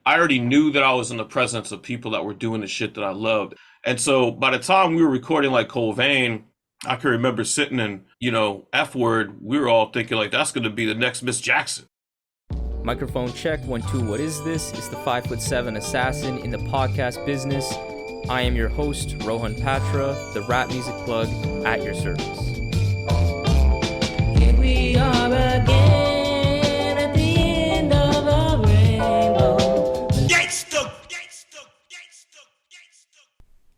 I already knew that I was in the presence of people that were doing the shit that I loved. And so by the time we were recording like Cold Vein, I can remember sitting in, F Word, we were all thinking like that's gonna be the next Miss Jackson. Microphone check, 1 2. What is this? It's the 5'7" assassin in the podcast business. I am your host, Rohan Patra, the rap music plug at your service. Here we are again at the end of a rainbow.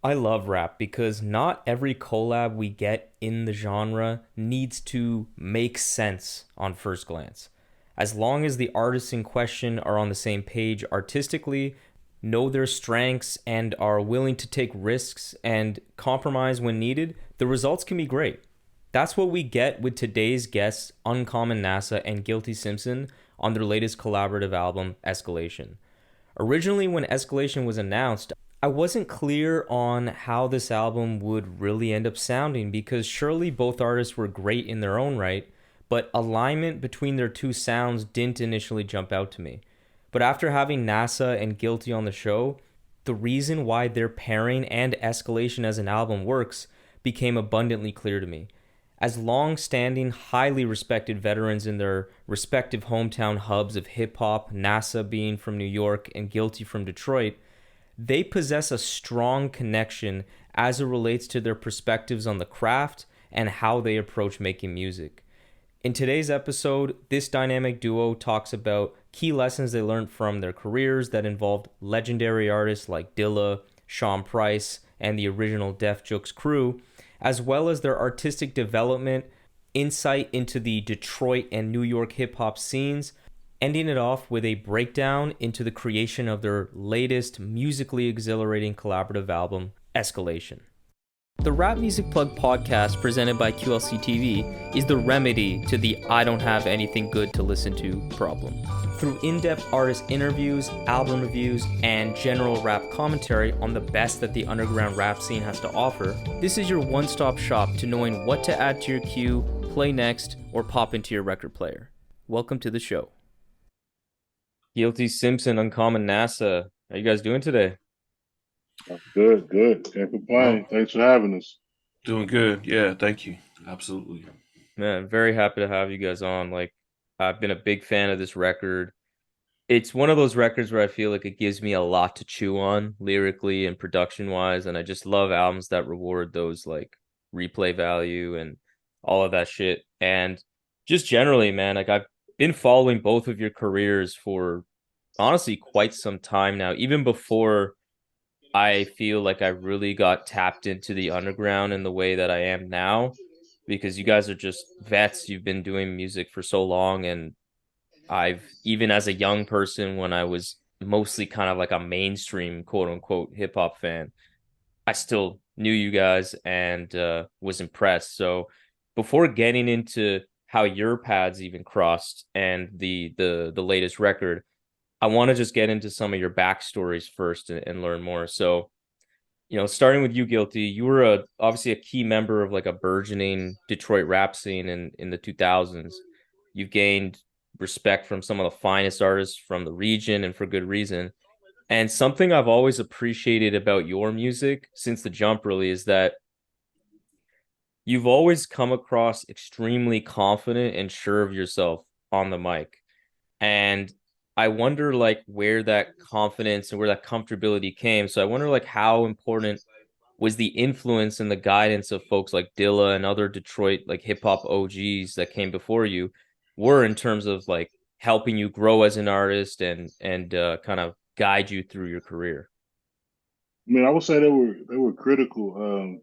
I love rap because not every collab we get in the genre needs to make sense on first glance. As long as the artists in question are on the same page artistically, know their strengths, and are willing to take risks and compromise when needed, the results can be great. That's what we get with today's guests, Uncommon Nasa and Guilty Simpson, on their latest collaborative album, Escalation. Originally, when Escalation was announced, I wasn't clear on how this album would really end up sounding because surely both artists were great in their own right, but alignment between their two sounds didn't initially jump out to me. But after having Nasa and Guilty on the show, the reason why their pairing and Escalation as an album works became abundantly clear to me. As long-standing, highly respected veterans in their respective hometown hubs of hip-hop, Nasa being from New York and Guilty from Detroit, they possess a strong connection as it relates to their perspectives on the craft and how they approach making music. In today's episode, this dynamic duo talks about key lessons they learned from their careers that involved legendary artists like Dilla, Sean Price, and the original Def Jux crew, as well as their artistic development, insight into the Detroit and New York hip-hop scenes, ending it off with a breakdown into the creation of their latest musically exhilarating collaborative album, Escalation. The Rap Music Plug podcast presented by QLC TV is the remedy to the I don't have anything good to listen to problem. Through in-depth artist interviews, album reviews, and general rap commentary on the best that the underground rap scene has to offer, this is your one-stop shop to knowing what to add to your queue, play next, or pop into your record player. Welcome to the show. Guilty Simpson, Uncommon Nasa. How you guys doing today? Good, good. Can't complain. Thanks for having us. Doing good. Yeah, thank you. Absolutely. Man, very happy to have you guys on. Like, I've been a big fan of this record. It's one of those records where I feel like it gives me a lot to chew on lyrically and production wise. And I just love albums that reward those like replay value and all of that shit. And just generally, man, like I've been following both of your careers for honestly quite some time now, even before I feel like I really got tapped into the underground in the way that I am now, because you guys are just vets. You've been doing music for so long, and I've, even as a young person, when I was mostly kind of like a mainstream quote unquote hip hop fan, I still knew you guys and was impressed. So before getting into how your paths even crossed and the latest record, I want to just get into some of your backstories first and learn more. So, starting with you, Guilty, you were obviously a key member of like a burgeoning Detroit rap scene in the 2000s. You've gained respect from some of the finest artists from the region, and for good reason. And something I've always appreciated about your music since the jump really is that you've always come across extremely confident and sure of yourself on the mic. And I wonder like where that confidence and where that comfortability came. So I wonder like how important was the influence and the guidance of folks like Dilla and other Detroit like hip hop OGs that came before you were in terms of like helping you grow as an artist and kind of guide you through your career. I mean, I would say they were critical.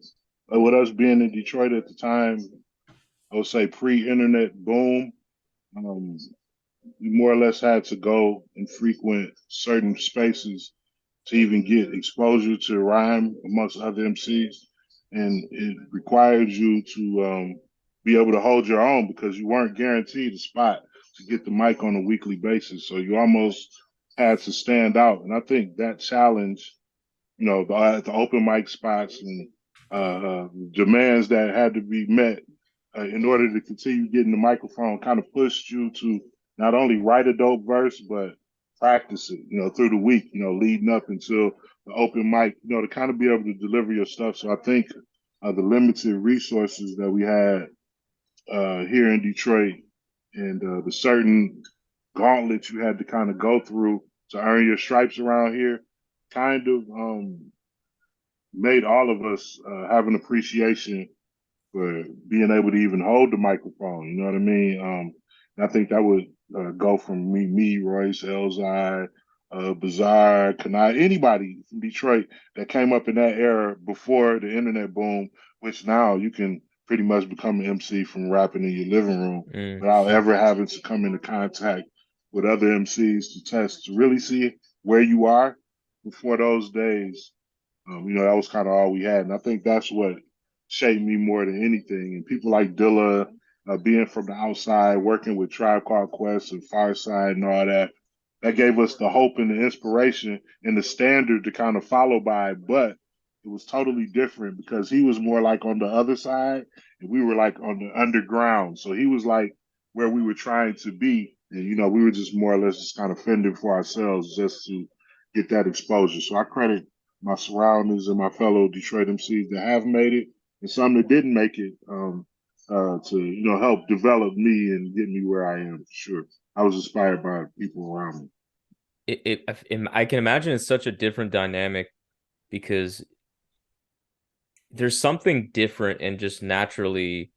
With us being in Detroit at the time, I would say pre-internet boom. Um, we more or less had to go and frequent certain spaces to even get exposure to rhyme amongst other MCs, and it required you to be able to hold your own because you weren't guaranteed a spot to get the mic on a weekly basis. So you almost had to stand out, and I think that challenge, the open mic spots and demands that had to be met in order to continue getting the microphone, kind of pushed you to not only write a dope verse, but practice it, through the week, leading up until the open mic, to kind of be able to deliver your stuff. So I think the limited resources that we had here in Detroit and the certain gauntlet you had to kind of go through to earn your stripes around here kind of made all of us have an appreciation for being able to even hold the microphone. You know what I mean? And I think that would go from me, Royce, Elzai, Bazaar, Kanai, anybody from Detroit that came up in that era before the internet boom, which now you can pretty much become an MC from rapping in your living room Mm. without ever having to come into contact with other MCs to test to really see where you are. Before those days, that was kind of all we had. And I think that's what shaped me more than anything. And people like Dilla, being from the outside, working with Tribe Called Quest and Fireside and all that, that gave us the hope and the inspiration and the standard to kind of follow by. But it was totally different because he was more like on the other side and we were like on the underground. So he was like where we were trying to be. And, we were just more or less just kind of fending for ourselves just to get that exposure. So I credit my surroundings and my fellow Detroit MCs that have made it and some that didn't make it to help develop me and get me where I am for sure. I was inspired by people around me. I can imagine it's such a different dynamic because there's something different and just naturally,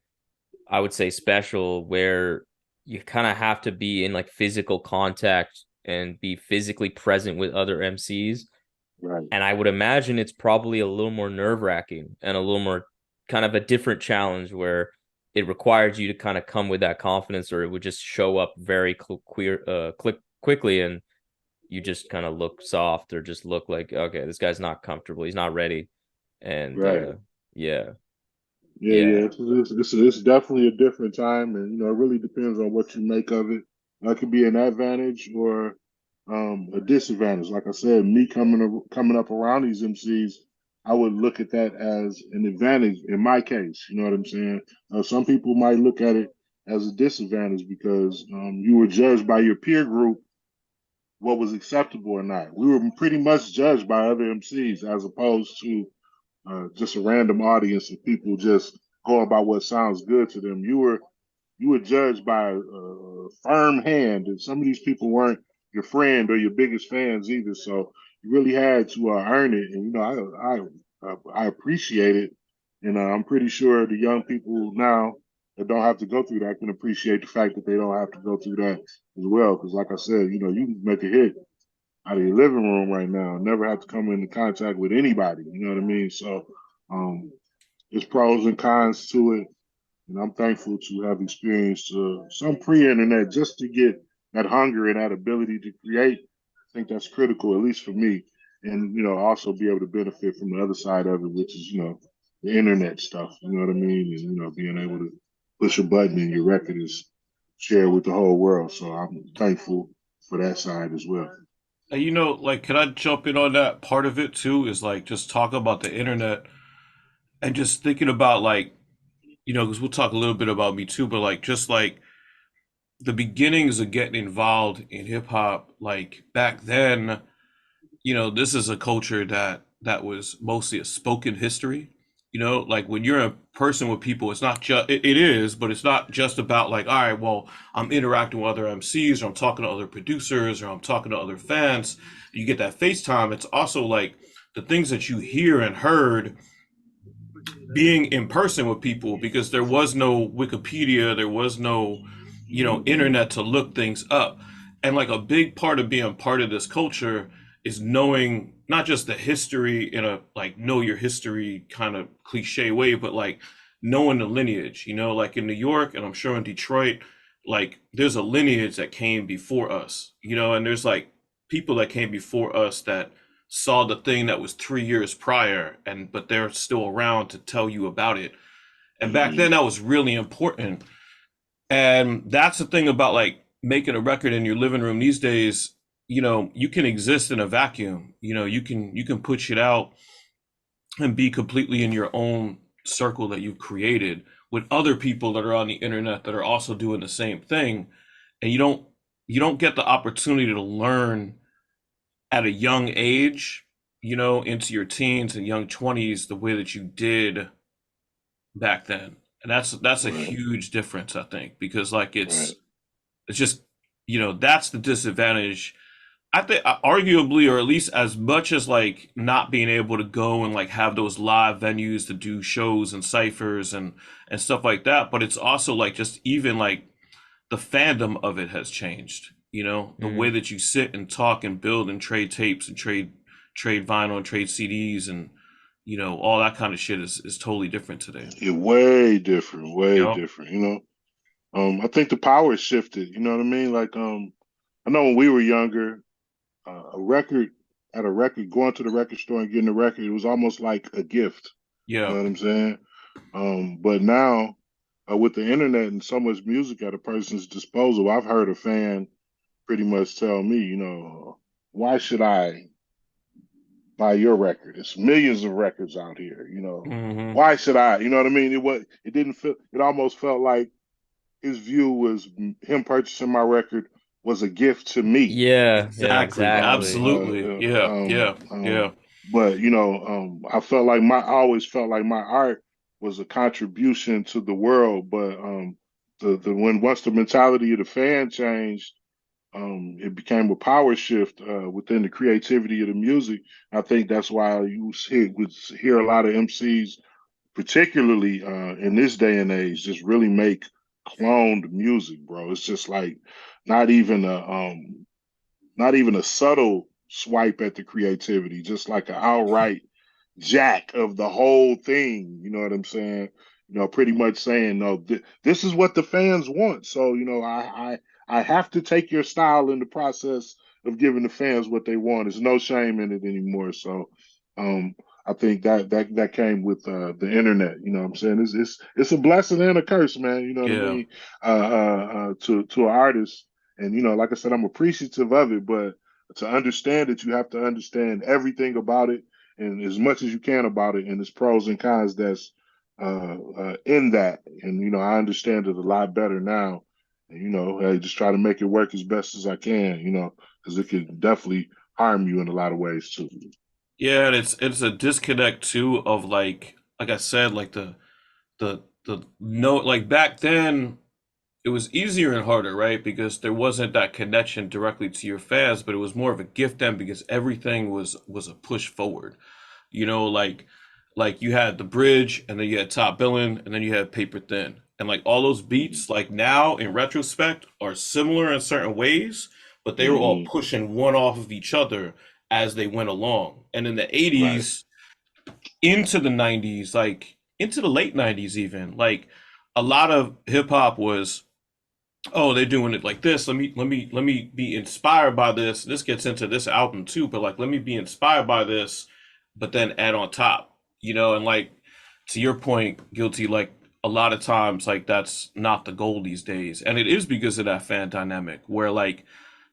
I would say, special where you kind of have to be in like physical contact and be physically present with other MCs. Right. And I would imagine it's probably a little more nerve-wracking and a little more kind of a different challenge where it requires you to kind of come with that confidence, or it would just show up very quickly and you just kind of look soft or just look like, okay, this guy's not comfortable, he's not ready. And Right. yeah. Yeah. It's definitely a different time, and it really depends on what you make of it. It could be an advantage or a disadvantage. Like I said, me coming up around these MCs, I would look at that as an advantage in my case. You know what I'm saying? Some people might look at it as a disadvantage because you were judged by your peer group what was acceptable or not. We were pretty much judged by other MCs as opposed to just a random audience of people just going by what sounds good to them. You were judged by a firm hand, and some of these people weren't your friend or your biggest fans either. So you really had to earn it, and I appreciate it, and I'm pretty sure the young people now that don't have to go through that can appreciate the fact that they don't have to go through that as well. Because, like I said, you can make a hit out of your living room right now, never have to come into contact with anybody. You know what I mean? So, um, there's pros and cons to it. And I'm thankful to have experienced some pre-internet just to get that hunger and that ability to create. I think that's critical, at least for me. And, also be able to benefit from the other side of it, which is, the internet stuff. You know what I mean? And, being able to push a button and your record is shared with the whole world. So I'm thankful for that side as well. And like, can I jump in on that? Part of it too is like just talk about the internet and just thinking about like, because we'll talk a little bit about me too, but like just like the beginnings of getting involved in hip hop, like back then, this is a culture that was mostly a spoken history. Like when you're a person with people, it's not just it is, but it's not just about like, all right, well, I'm interacting with other MCs, or I'm talking to other producers, or I'm talking to other fans. You get that FaceTime. It's also like the things that you hear and heard being in person with people, because there was no Wikipedia, there was no, internet to look things up. And like a big part of being part of this culture is knowing not just the history in a like know your history kind of cliche way, but like knowing the lineage, like in New York and I'm sure in Detroit, like there's a lineage that came before us, and there's like people that came before us that saw the thing that was 3 years prior, and but they're still around to tell you about it. And back then that was really important. And that's the thing about like making a record in your living room these days. You can exist in a vacuum. You can put shit out and be completely in your own circle that you've created with other people that are on the internet that are also doing the same thing. And you don't get the opportunity to learn at a young age, into your teens and young 20s the way that you did back then. And that's a Right, huge difference, I think, because like right. it's just, that's the disadvantage. I think arguably, or at least as much as like not being able to go and like have those live venues to do shows and ciphers and stuff like that, but it's also like just even like the fandom of it has changed. The way Mm. that you sit and talk and build and trade tapes and trade vinyl and trade CDs and all that kind of shit is totally different today. Yeah, way different, way Yep. different. I think the power shifted. You know what I mean? Like, I know when we were younger, a record at a record, going to the record store and getting a record, it was almost like a gift. You Yeah. know what I'm saying? But now, with the internet and so much music at a person's disposal, I've heard a fan pretty much tell me, why should I buy your record? It's millions of records out here. Hmm. Why should I? You know what I mean? It didn't feel. It almost felt like his view was him purchasing my record was a gift to me. Yeah, yeah, Exactly. exactly. Absolutely. Yeah. Yeah. Yeah. But I always felt like my art was a contribution to the world. But the when once the mentality of the fan changed, it became a power shift within the creativity of the music. I think that's why would hear a lot of MCs, particularly in this day and age, just really make cloned music, bro. It's just like not even a not even a subtle swipe at the creativity, just like an outright jack of the whole thing. You know what I'm saying? Pretty much saying, no, this is what the fans want. So, I have to take your style in the process of giving the fans what they want. There's no shame in it anymore. So, um, I think that came with the internet. You know what I'm saying? It's a blessing and a curse, man. You know what I Yeah. mean? To an artist, and like I said, I'm appreciative of it, but to understand it, you have to understand everything about it and as much as you can about it and its pros and cons that's in that. And I understand it a lot better now. And I just try to make it work as best as I can. Because it could definitely harm you in a lot of ways too. Yeah, and it's a disconnect too of like I said, like the note like back then it was easier and harder, right? Because there wasn't that connection directly to your fans, but it was more of a gift then because everything was a push forward. Like you had the bridge and then you had top billing and then you had paper thin. And like all those beats, like now in retrospect, are similar in certain ways, but they were all Mm-hmm. pushing one off of each other as they went along. And in the Right. 80s into the 90s, like into the late 90s even, like a lot of hip hop was, oh, they're doing it like this. Let me be inspired by this. This gets into this album too, but like let me be inspired by this, but then add on top, and like to your point, Guilty, like a lot of times like that's not the goal these days. And it is because of that fan dynamic where like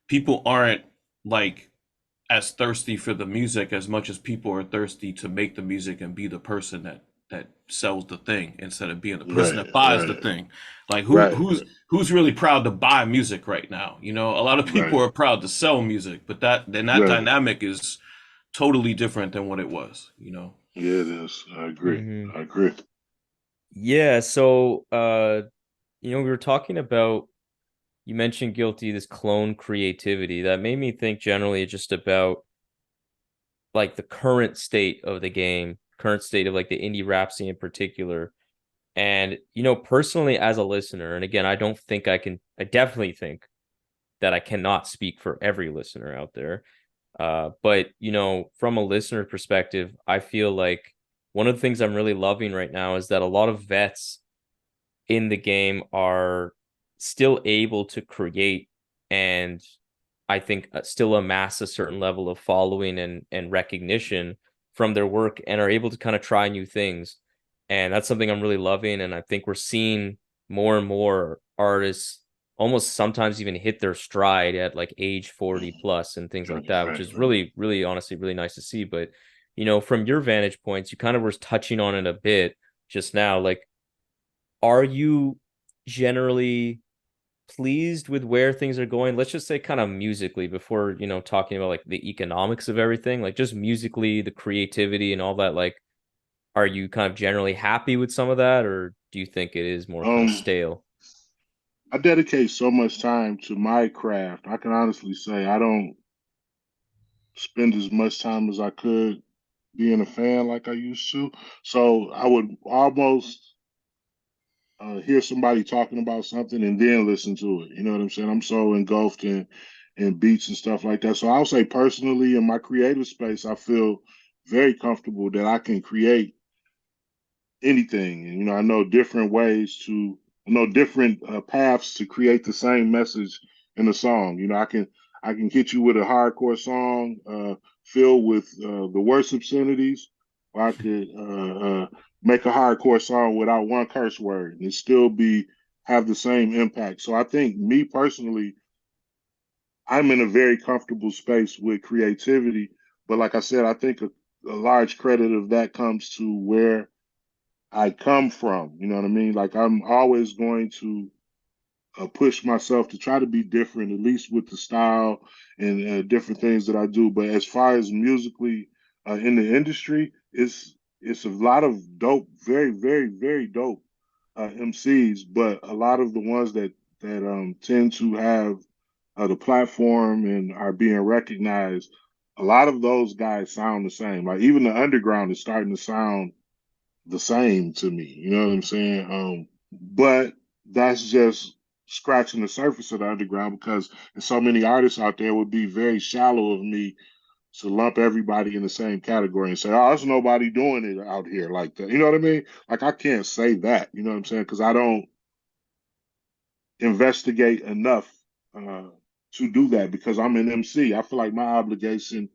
people aren't like as thirsty for the music as much as people are thirsty to make the music and be the person that sells the thing instead of being the person Right. that buys the Right. thing. Like who Right. who's really proud to buy music right now? A lot of people Right. are proud to sell music, but that Right. dynamic is totally different than what it was. Yeah, it is. I agree. Hmm. I agree. Yeah, so we were talking about, you mentioned Guilty, this clone creativity that made me think generally just about like the current state of the game, current state of like the indie rap scene in particular. And personally as a listener, and again, I definitely think that I cannot speak for every listener out there. But from a listener perspective, I feel like one of the things I'm really loving right now is that a lot of vets in the game are still able to create, and I think still amass a certain level of following and recognition from their work, and are able to kind of try new things. And that's something I'm really loving. And I think we're seeing more and more artists almost sometimes even hit their stride at like age 40 plus and things Right. like that, which Right. is Right. really, really honestly really nice to see. But, from your vantage points, you kind of were touching on it a bit just now. Like, are you generally pleased with where things are going? Let's just say kind of musically before, talking about like the economics of everything, like just musically, the creativity and all that. Like, are you kind of generally happy with some of that, or do you think it is more kind of Um, stale? I dedicate so much time to my craft. I can honestly say I don't spend as much time as I could being a fan like I used to. So I would almost hear somebody talking about something and then listen to it. You know what I'm saying? I'm so engulfed in beats and stuff like that. So I'll say personally in my creative space, I feel very comfortable that I can create anything. And, I know different ways to, I know different paths to create the same message in a song. I can hit you with a hardcore song filled with the worst obscenities, or I could make a hardcore song without one curse word and still be have the same impact. So I think me personally, I'm in a very comfortable space with creativity. But like I said, I think a large credit of that comes to where I come from. You know what I mean? Like I'm always going to push myself to try to be different, at least with the style and different things that I do. But as far as musically in the industry, it's a lot of dope, very, very, very dope MCs. But a lot of the ones that tend to have the platform and are being recognized, a lot of those guys sound the same. Like even the underground is starting to sound the same to me. You know what I'm saying? But that's just scratching the surface of the underground because there's so many artists out there. It would be very shallow of me to lump everybody in the same category and say, "Oh, there's nobody doing it out here like that." You know what I mean? Like I can't say that. You know what I'm saying? Because I don't investigate enough uh, to do that because I'm an MC. I feel like my obligation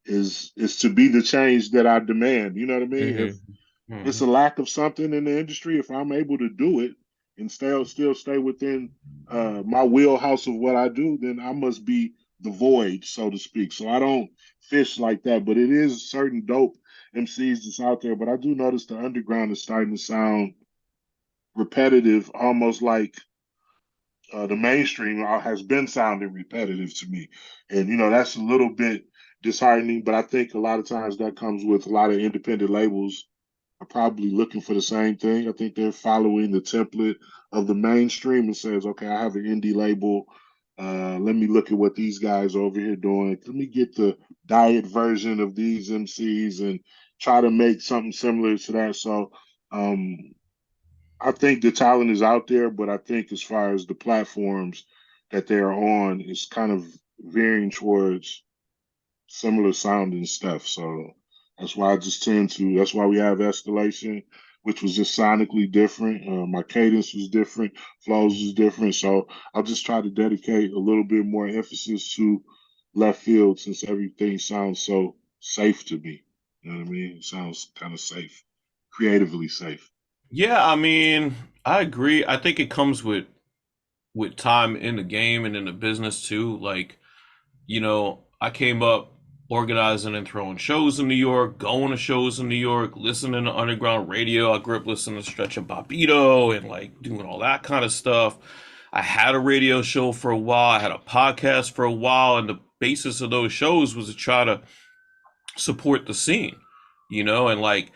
is to be the change that I demand. You know what I mean? If Hmm. it's Mhm. a lack of something in the industry, if I'm able to do it and still stay within my wheelhouse of what I do, then I must be the void, so to speak. So I don't fish like that, but it is certain dope MCs that's out there. But I do notice the underground is starting to sound repetitive, almost like the mainstream has been sounding repetitive to me, and that's a little bit disheartening. But I think a lot of times that comes with a lot of independent labels are probably looking for the same thing. I think they're following the template of the mainstream and says, okay, I have an indie label. Let me look at what these guys are over here doing. Let me get the diet version of these MCs and try to make something similar to that. So um, I think the talent is out there, but I think as far as the platforms that they're on, it's kind of veering towards similar sounding stuff. So that's why we have Escalation, which was just sonically different. My cadence was different, flows was different. So I'll just try to dedicate a little bit more emphasis to left field since everything sounds so safe to me. You know what I mean? It sounds kind of safe, creatively safe. Yeah, I mean, I agree. I think it comes with time in the game and in the business too. Like, I came up organizing and throwing shows in New York, going to shows in New York, listening to underground radio. I grew up listening to Stretch and Bobbito and like doing all that kind of stuff. I had a radio show for a while. I had a podcast for a while, and the basis of those shows was to try to support the scene, and like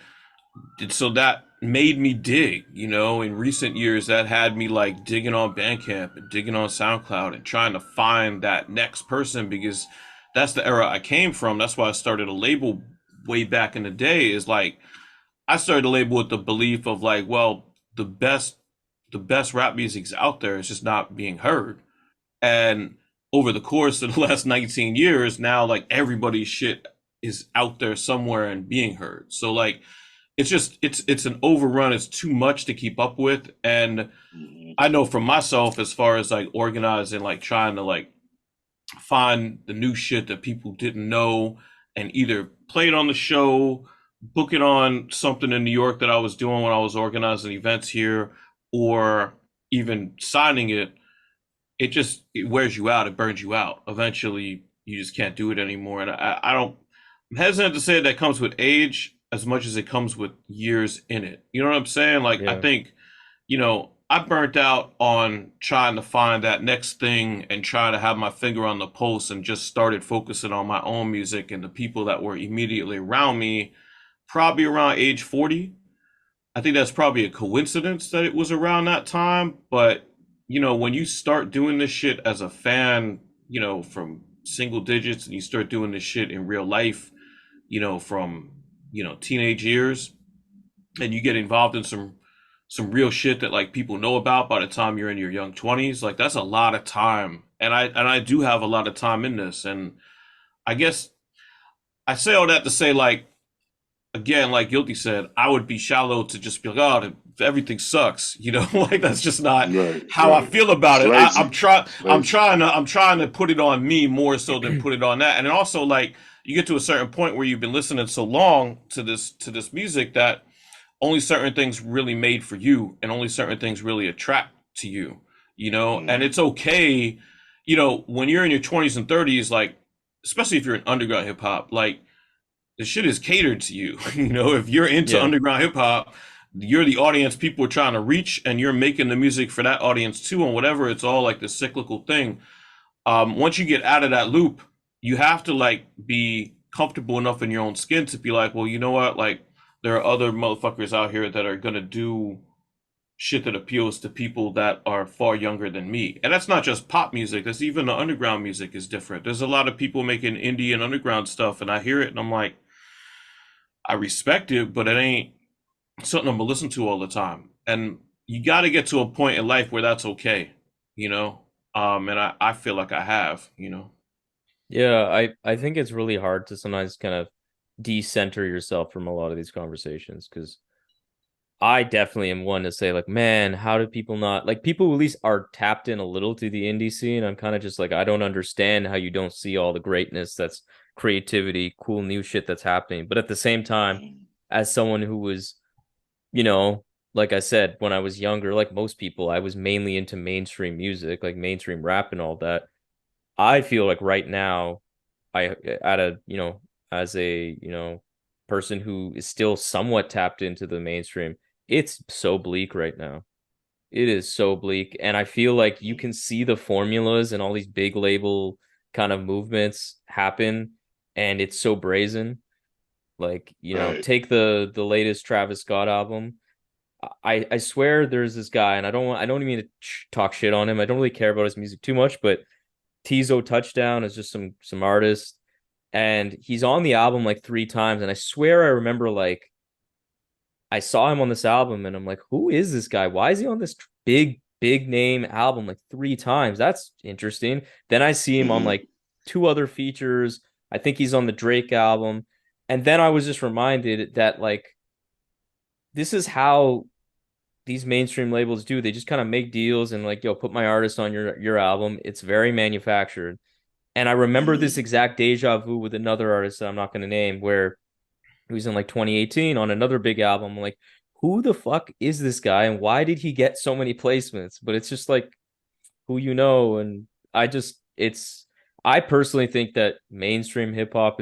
so that made me dig, in recent years that had me like digging on Bandcamp and digging on SoundCloud and trying to find that next person because that's the era I came from. That's why I started a label way back in the day is like I started a label with the belief of like, well, the best rap music's out there, it's just not being heard. And over the course of the last 19 years, now like everybody's shit is out there somewhere and being heard. So like it's an overrun. It's too much to keep up with. And Mhm. I know for myself, as far as like organizing, like trying to like find the new shit that people didn't know and either play it on the show, book it on something in New York that I was doing when I was organizing events here, or even signing it, it wears you out. It burns you out. Eventually, you just can't do it anymore. And I don't. I'm hesitant to say that comes with age as much as it comes with years in it. You know what I'm saying? Like I Yeah. think, I burnt out on trying to find that next thing and trying to have my finger on the pulse and just started focusing on my own music and the people that were immediately around me, probably around age 40. I think that's probably a coincidence that it was around that time. But, when you start doing this shit as a fan, from single digits and you start doing this shit in real life, from, teenage years and you get involved in some real shit that like people know about by the time you're in your young 20s, like that's a lot of time. And I do have a lot of time in this. And I guess I say all that to say, like, again, like Guilty said, I would be shallow to just be like, oh, everything sucks. Like that's just not Right, how I right. feel about It's it. I'm lazy. trying, It's I'm lazy. trying to, I'm trying to put it on me more so than put it on that. And then also, like, you get to a certain point where you've been listening so long to this music that only certain things really made for you, and only certain things really attract to you. And Mm, it's okay. When you're in your 20s and 30s, like, especially if you're in underground hip hop, like the shit is catered to you. If you're into Yeah. underground hip hop, you're the audience people are trying to reach, and you're making the music for that audience too. And whatever, it's all like the cyclical thing. Once you get out of that loop, you have to like be comfortable enough in your own skin to be like, well, you know what? Like, there are other motherfuckers out here that are gonna do shit that appeals to people that are far younger than me. And that's not just pop music. That's even the underground music is different. There's a lot of people making indie and underground stuff, and I hear it and I'm like, I respect it, but it ain't something I'm gonna listen to all the time. And you got to get to a point in life where that's okay, you know. And I feel like I have. Yeah, I think it's really hard to sometimes kind of decenter yourself from a lot of these conversations because I definitely am one to say like, man, how do people not like people who at least are tapped in a little to the indie scene? I'm kind of just like, I don't understand how you don't see all the greatness that's creativity, cool new shit that's happening. But at the same time, mm, as someone who was, you know, like I said, when I was younger, like most people, I was mainly into mainstream music, like mainstream rap and all that. I feel like right now, I at a as a person who is still somewhat tapped into the mainstream, it's so bleak right now. It is so bleak, and I feel like you mm. can see the formulas and all these big label kind of movements happen, and it's so brazen. Like, Right. take the latest Travis Scott album. I swear there's this guy, and I don't even mean to talk shit on him. I don't really care about his music too much, but Tizo Touchdown is just some artist, and he's on the album like three times, and I swear I remember like I saw him on this album, and I'm like, who is this guy? Why is he on this big name album like three times? That's interesting. Then I see him on Hmm. like two other features. I think he's on the Drake album, and then I was just reminded that like this is how these mainstream labels do. They just kind of make deals and like, yo, put my artist on your album. It's very manufactured. And I remember this Hmm. exact deja vu with another artist that I'm not going to name, where he was in like 2018 on another big album. I'm like, who the fuck is this guy and why did he get so many placements? But it's just like who you know. And I personally think that mainstream hip hop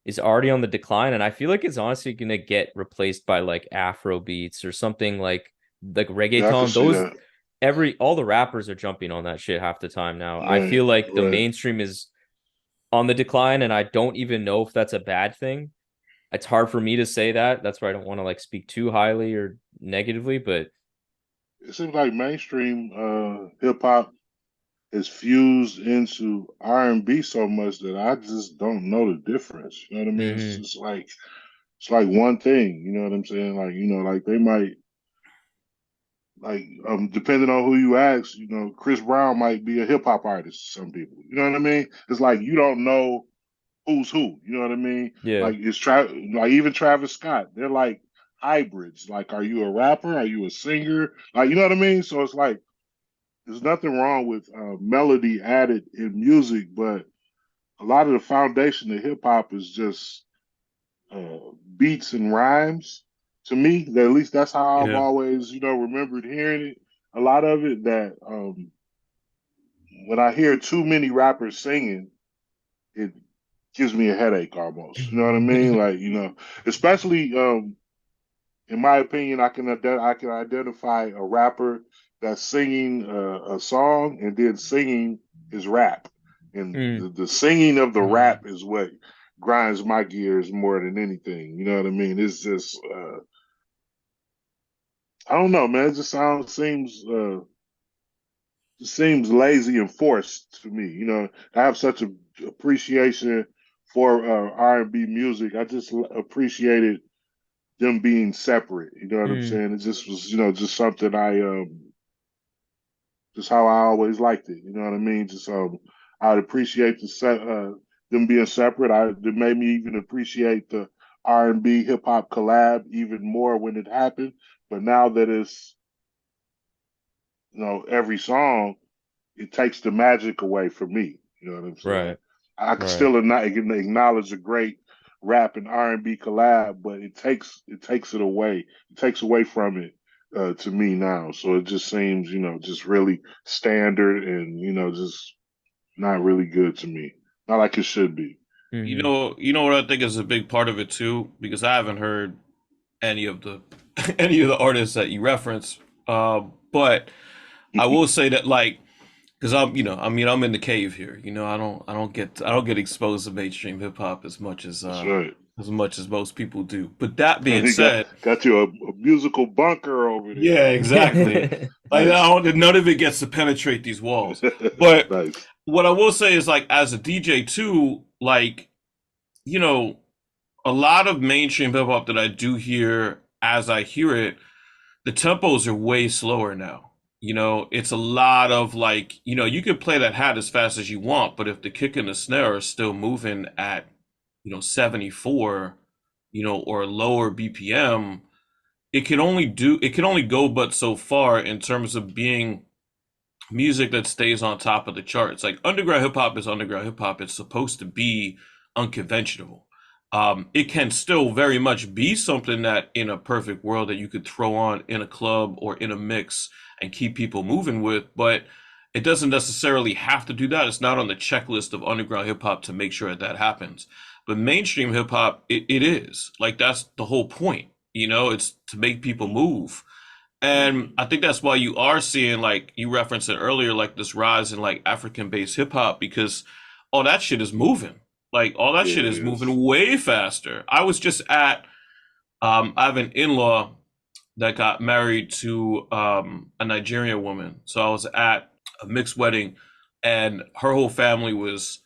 is already on the decline. And I feel like it's honestly going to get replaced by like Afro beats or something like Yeah, I can reggaeton. see that. All the rappers are jumping on that shit half the time now. I Right. feel like the Right. mainstream is on the decline, and I don't even know if that's a bad thing. It's hard for me to say that. That's why I don't want to like speak too highly or negatively, but It seems like mainstream hip hop is fused into R&B so much that I just don't know the difference. You know what I mean? It's mhm. just like it's like one thing. You know what I'm saying? Like like they might like depending on who you ask, Chris Brown might be a hip hop artist to some people. You know what I mean? It's like you don't know who's who. You know what I mean? Yeah. Like like even Travis Scott, they're like hybrids. Like, are you a rapper? Are you a singer? Like, you know what I mean? So it's like there's nothing wrong with melody added in music, but a lot of the foundation of hip hop is just beats and rhymes. To me, at least that's how I've Yeah. always, remembered hearing it. A lot of it that when I hear too many rappers singing, it gives me a headache almost. You know what I mean? Like, especially in my opinion, I can identify a rapper that's singing a song and then singing his rap, and Mm, the singing of the Mm. rap is what grinds my gears more than anything. You know what I mean? It's just I don't know, man. It just seems lazy and forced to me. You know, I have such a appreciation for R&B music. I just appreciated them being separate. You know what I'm mm, saying? It just was, just something just how I always liked it. You know what I mean? Just I'd appreciate them being separate. It made me even appreciate the R&B hip hop collab even more when it happened. But now that it's every song, it takes the magic away from me. You know what I'm saying? right, I can right. still acknowledge a great rap and R&B collab, but it takes it away. It takes away from it to me now. So it just seems just really standard and just not really good to me. Not like it should be. Hmm. You know what I think is a big part of it too, because I haven't heard any of the any of the artists that you reference. But I will say that like, because I'm in the cave here. I don't get exposed to mainstream hip hop That's right. as much as most people do. But that being He got said, got you a musical bunker over yeah, there. exactly. Like Nice. none of it gets to penetrate these walls. But Nice. what I will say is like as a DJ too, like you know, a lot of mainstream hip hop that I do hear as I hear it, the tempos are way slower now. It's a lot of like, you can play that hat as fast as you want, but if the kick and the snare are still moving at, 74, or lower BPM, it can only go but so far in terms of being music that stays on top of the charts. Like underground hip hop is underground hip hop. It's supposed to be unconventional. It can still very much be something that in a perfect world that you could throw on in a club or in a mix and keep people moving with, but it doesn't necessarily have to do that. It's not on the checklist of underground hip hop to make sure that that happens. But mainstream hip hop, it is. Like that's the whole point. It's to make people move. And I think that's why you are seeing, like you referenced it earlier, like this rise in like African based hip hop because all that shit is moving. Like all that Yeah, shit it is is. moving way faster. I was just at I have an in-law that got married to a Nigerian woman. So I was at a mixed wedding and her whole family was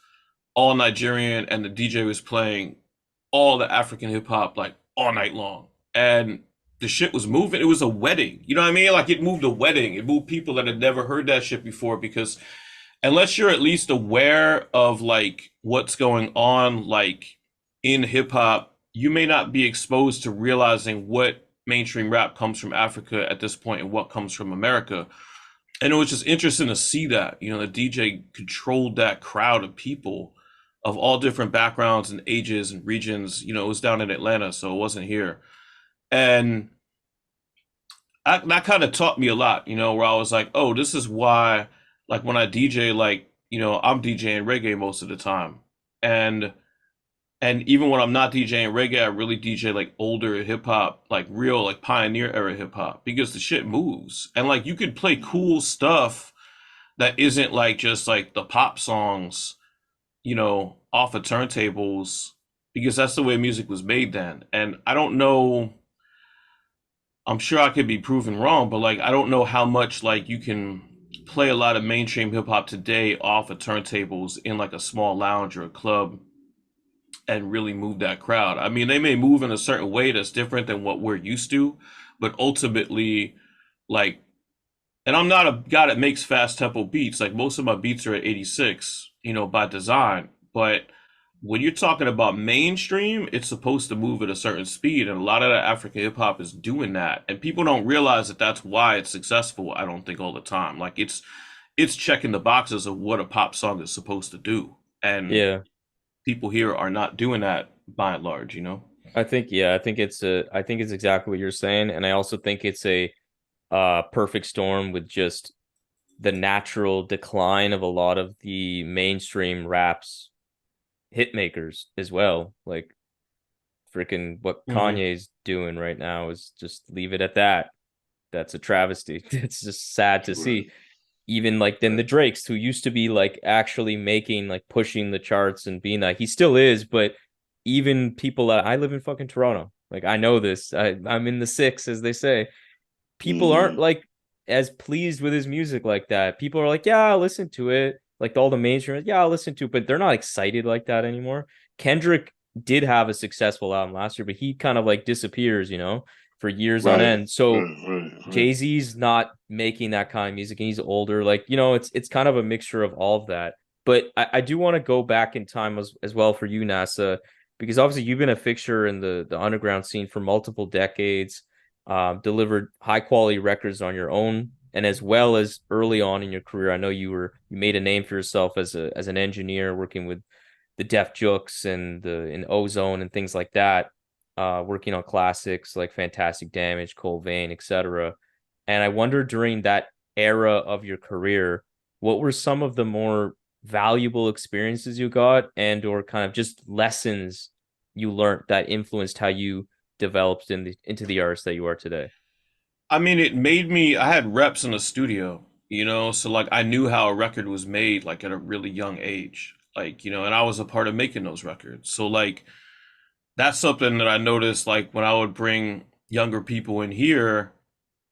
all Nigerian and the DJ was playing all the African hip hop like all night long. And the shit was moving. It was a wedding. You know what I mean? Like it moved a wedding. It moved people that had never heard that shit before because unless you're at least aware of like what's going on like in hip hop, you may not be exposed to realizing what mainstream rap comes from Africa at this point and what comes from America. And it was just interesting to see that, the DJ controlled that crowd of people of all different backgrounds and ages and regions. It was down in Atlanta, so it wasn't here. And that kind of taught me a lot, where I was like, oh, this is why, like when I DJ, like, I'm DJing reggae most of the time. And even when I'm not DJing reggae, I really DJ like older hip hop, like real like pioneer era hip hop because the shit moves. And like you could play cool stuff that isn't like just like the pop songs, off of turntables because that's the way music was made then. And I don't know, I'm sure I could be proven wrong, but like I don't know how much like you can play a lot of mainstream hip hop today off of turntables in like a small lounge or a club and really move that crowd. I mean, they may move in a certain way that's different than what we're used to, but ultimately, like, and I'm not a guy that makes fast tempo beats. Like most of my beats are at 86, by design. But when you're talking about mainstream, it's supposed to move at a certain speed, and a lot of that African hip hop is doing that, and people don't realize that that's why it's successful. I don't think all the time. Like it's checking the boxes of what a pop song is supposed to do, and Yeah. people here are not doing that by and large. I think it's exactly what you're saying. And I also think it's a perfect storm with just the natural decline of a lot of the mainstream raps hit makers as well. Like Freaking what Hmm. Kanye's doing right now is just leave it at that. That's a travesty. It's just sad to Right. see. Even like then the Right. Drakes, who used to be like actually making like pushing the charts and being like he still is, but even people that I live in fucking Toronto, like I know this. I'm in the six, as they say. People aren't Hmm. like as pleased with his music like that. People are like, yeah, I'll listen to it. Like all the mainstream, yeah, I'll listen to it, but they're not excited like that anymore. Kendrick did have a successful album last year, but he kind of like disappears, for years on Right. end. So Right. Right. Right. Jay-Z's not making that kind of music and he's older. Like, it's kind of a mixture of all of that. But I do want to go back in time as well for you, NASA, because obviously you've been a fixture in the underground scene for multiple decades, delivered high quality records on your own, and as well as early on in your career. I know you made a name for yourself as an engineer working with the Def Jux and the in Ozone and things like that, working on classics like Fantastic Damage, Cold Vein, etc. And I wonder during that era of your career, what were some of the more valuable experiences you got and or kind of just lessons you learned that influenced how you developed into the artist that you are today? I mean, it made me. I had reps in the studio, so like I knew how a record was made, like at a really young age, like and I was a part of making those records. So like that's something that I noticed, like when I would bring younger people in here,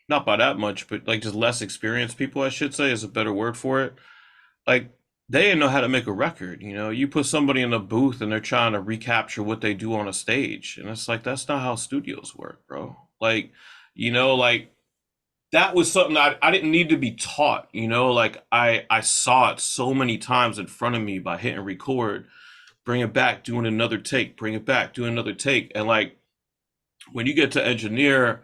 not by that much, but like just less experienced people, I should say, is a better word for it. Like they didn't know how to make a record. You put somebody in a booth and they're trying to recapture what they do on a stage, and it's like that's not how studios work, bro. Like, like that was something I didn't need to be taught, like I saw it so many times in front of me by hitting record, bring it back, doing another take, bring it back, doing another take. And like when you get to engineer,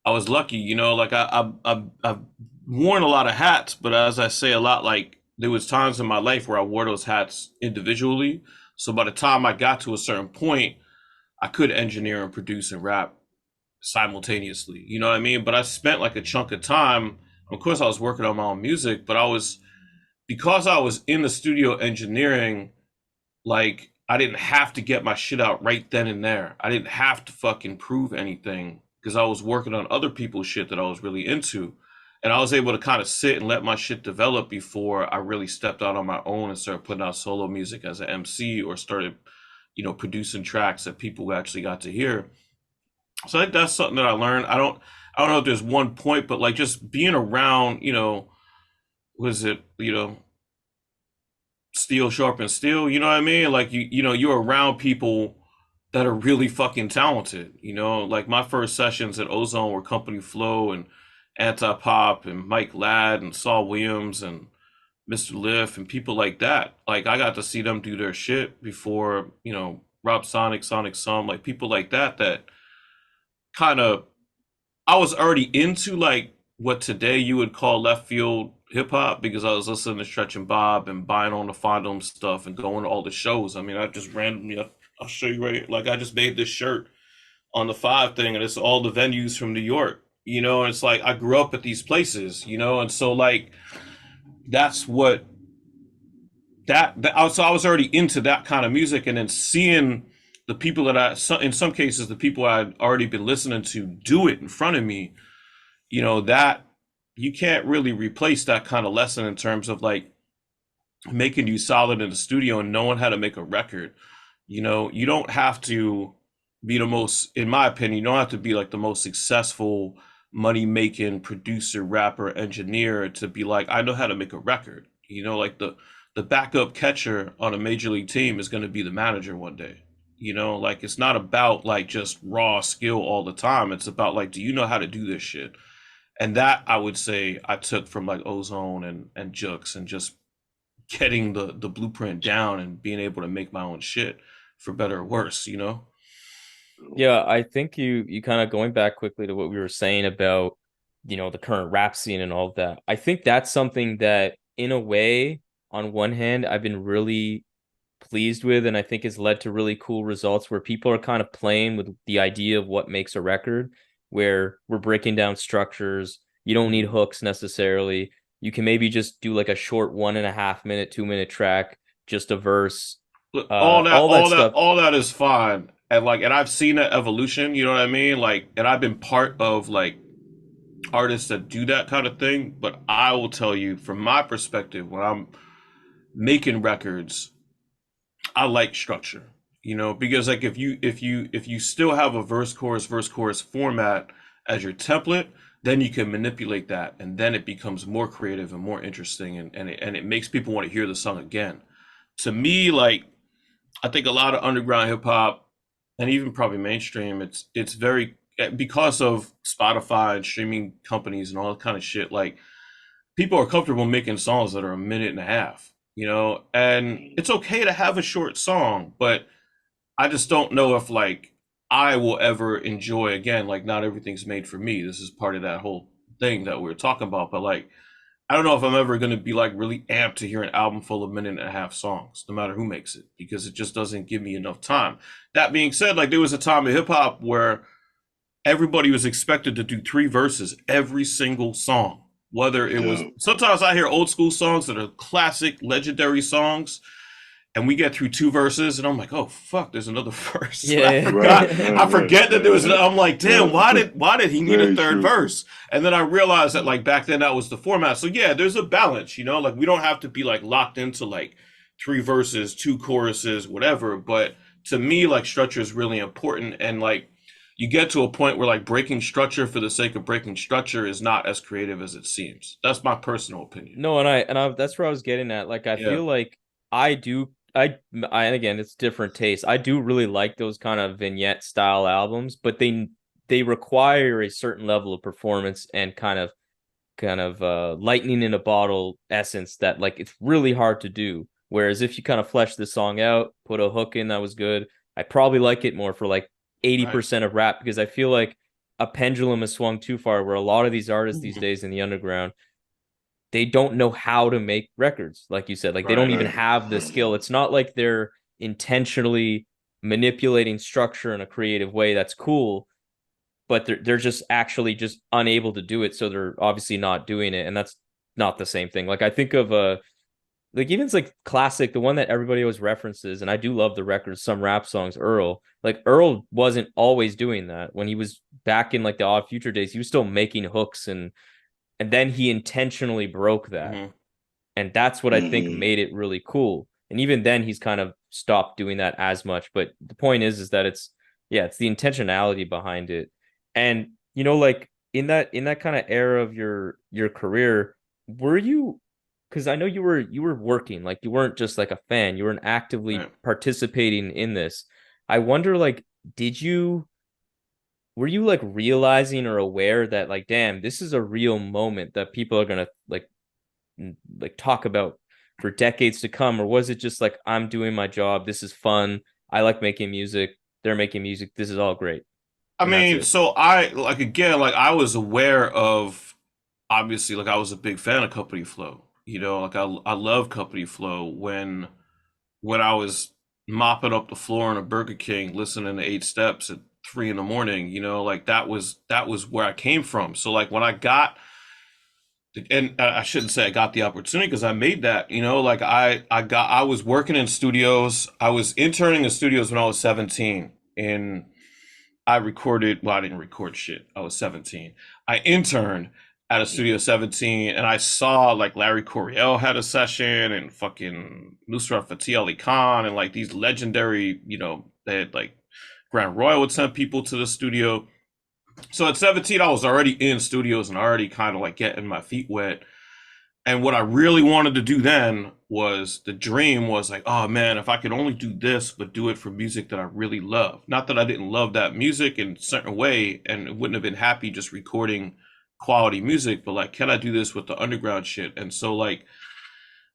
I was lucky, like I've worn a lot of hats, but as I say a lot, like there was times in my life where I wore those hats individually. So by the time I got to a certain point, I could engineer and produce and rap simultaneously. You know what I mean? But I spent like a chunk of time. Of course, I was working on my own music, but because I was in the studio engineering, like I didn't have to get my shit out right then and there. I didn't have to fucking prove anything because I was working on other people's shit that I was really into. And I was able to kind of sit and let my shit develop before I really stepped out on my own and started putting out solo music as an MC or started, producing tracks that people actually got to hear. So I think that's something that I learned. I don't know if there's one point, but like just being around, was it, steel sharpens steel, you know what I mean? Like you're around people that are really fucking talented, like my first sessions at Ozone were Company Flow and Anti Pop and Mike Ladd and Saul Williams and Mr. Liff and people like that. Like I got to see them do their shit before, Rob Sonic, Sonic Sum, like people like that kind of I was already into like what today you would call left field hip hop because I was listening to Stretch and Bob and buying on the Fondom stuff and going to all the shows. I mean, I just randomly, I'll show you right. Like I just made this shirt on the Five thing, and it's all the venues from New York. And it's like I grew up at these places, and so like that's what so I was already into that kind of music, and then seeing the people that in some cases, the people I'd already been listening to do it in front of me, that you can't really replace that kind of lesson in terms of like making you solid in the studio and knowing how to make a record. You don't have to be the most, in my opinion, you don't have to be like the most successful money making producer, rapper, engineer to be like, I know how to make a record. Like the backup catcher on a major league team is going to be the manager one day. Like it's not about like just raw skill all the time. It's about like, do you know how to do this shit? And that I would say I took from like Ozone and Jux and just getting the blueprint down and being able to make my own shit for better or worse. Yeah, I think you kind of going back quickly to what we were saying about, the current rap scene and all of that. I think that's something that in a way, on one hand, I've been really pleased with, and I think has led to really cool results where people are kind of playing with the idea of what makes a record, where we're breaking down structures. You don't need hooks necessarily. You can maybe just do like a short 1.5 minute, 2 minute track, just a verse, All that all that all that stuff. all that is fine And like, and I've seen that evolution, you know what I mean? Like, and I've been part of like artists that do that kind of thing. But I will tell you, from my perspective, when I'm making records, I like structure, you know, because like if you still have a verse chorus format as your template, then you can manipulate that, and then it becomes more creative and more interesting, and it makes people want to hear the song again. To me, like, I think a lot of underground hip hop and even probably mainstream, it's very, because of Spotify and streaming companies and all that kind of shit. Like, people are comfortable making songs that are a minute and a half, you know, and it's okay to have a short song, but I just don't know if like I will ever enjoy again. Like, not everything's made for me. This is part of that whole thing that we are talking about. But like, I don't know if I'm ever going to be like really amped to hear an album full of minute and a half songs, no matter who makes it, because it just doesn't give me enough time. That being said, like, there was a time in hip hop where everybody was expected to do 3 verses every single song. Whether it was, Yeah. sometimes I hear old school songs that are classic, legendary songs, and we get through 2 verses, and I'm like, oh fuck, there's another verse. Yeah, I yeah. forgot. Right, I forget that there was. I'm like, damn, Yeah. why did he need a Very third true. verse? And then I realized that like back then that was the format. So yeah, there's a balance, you know. Like, we don't have to be like locked into like 3 verses, 2 choruses, whatever. But to me, like, structure is really important, and like, you get to a point where like breaking structure for the sake of breaking structure is not as creative as it seems. That's my personal opinion. No, and I that's where I was getting at. Like, I Yeah. feel like I do I and again, it's different taste. I do really like those kind of vignette style albums, but they require a certain level of performance and kind of lightning in a bottle essence that like it's really hard to do. Whereas if you kind of flesh the song out, put a hook in that was good, I probably like it more for like Right. 80% of rap, because I feel like a pendulum has swung too far where a lot of these artists these days in the underground, they don't know how to make records. Like you said, like they don't Right. even Right. have the skill. It's not like they're intentionally manipulating structure in a creative way that's cool, but they're just actually just unable to do it, so they're obviously not doing it, and that's not the same thing. Like, I think of like, even it's like classic, the one that everybody always references, and I do love the records, some rap songs, Earl. Like, Earl wasn't always doing that. When he was back in like the Odd Future days, he was still making hooks, and then he intentionally broke that. Mhm. And that's what I think Hmm. made it really cool. And even then he's kind of stopped doing that as much. But the point is that it's, yeah, it's the intentionality behind it. And like in that kind of era of your career, were you, because I know you were working, like you weren't just like a fan, you were actively Right. participating in this. I wonder, like, did you were you like realizing or aware that, like, damn, this is a real moment that people are gonna like talk about for decades to come? Or was it just like, I'm doing my job, this is fun, I like making music, they're making music, this is all great, I and that's mean, it? so I like, again, like, I was aware of, obviously, like, I was a big fan of Company Flow. You know, like, I love Company Flow when I was mopping up the floor in a Burger King listening to Eight Steps at 3 in the morning, you know, like, that was where I came from. So like, when I got, and I shouldn't say I got the opportunity, because I made that, you know, like, I was working in studios. I was interning in studios when I was 17, and I recorded, well, I didn't record shit. I was 17. I interned at a studio at 17, and I saw like Larry Coryell had a session, and fucking Nusrat Fateh Ali Khan, and like these legendary, you know, they had like Grant Royal would send people to the studio. So at 17, I was already in studios and already kind of like getting my feet wet. And what I really wanted to do then was, the dream was like, oh man, if I could only do this, but do it for music that I really love. Not that I didn't love that music in a certain way and wouldn't have been happy just recording quality music, but like, can I do this with the underground shit? And so like,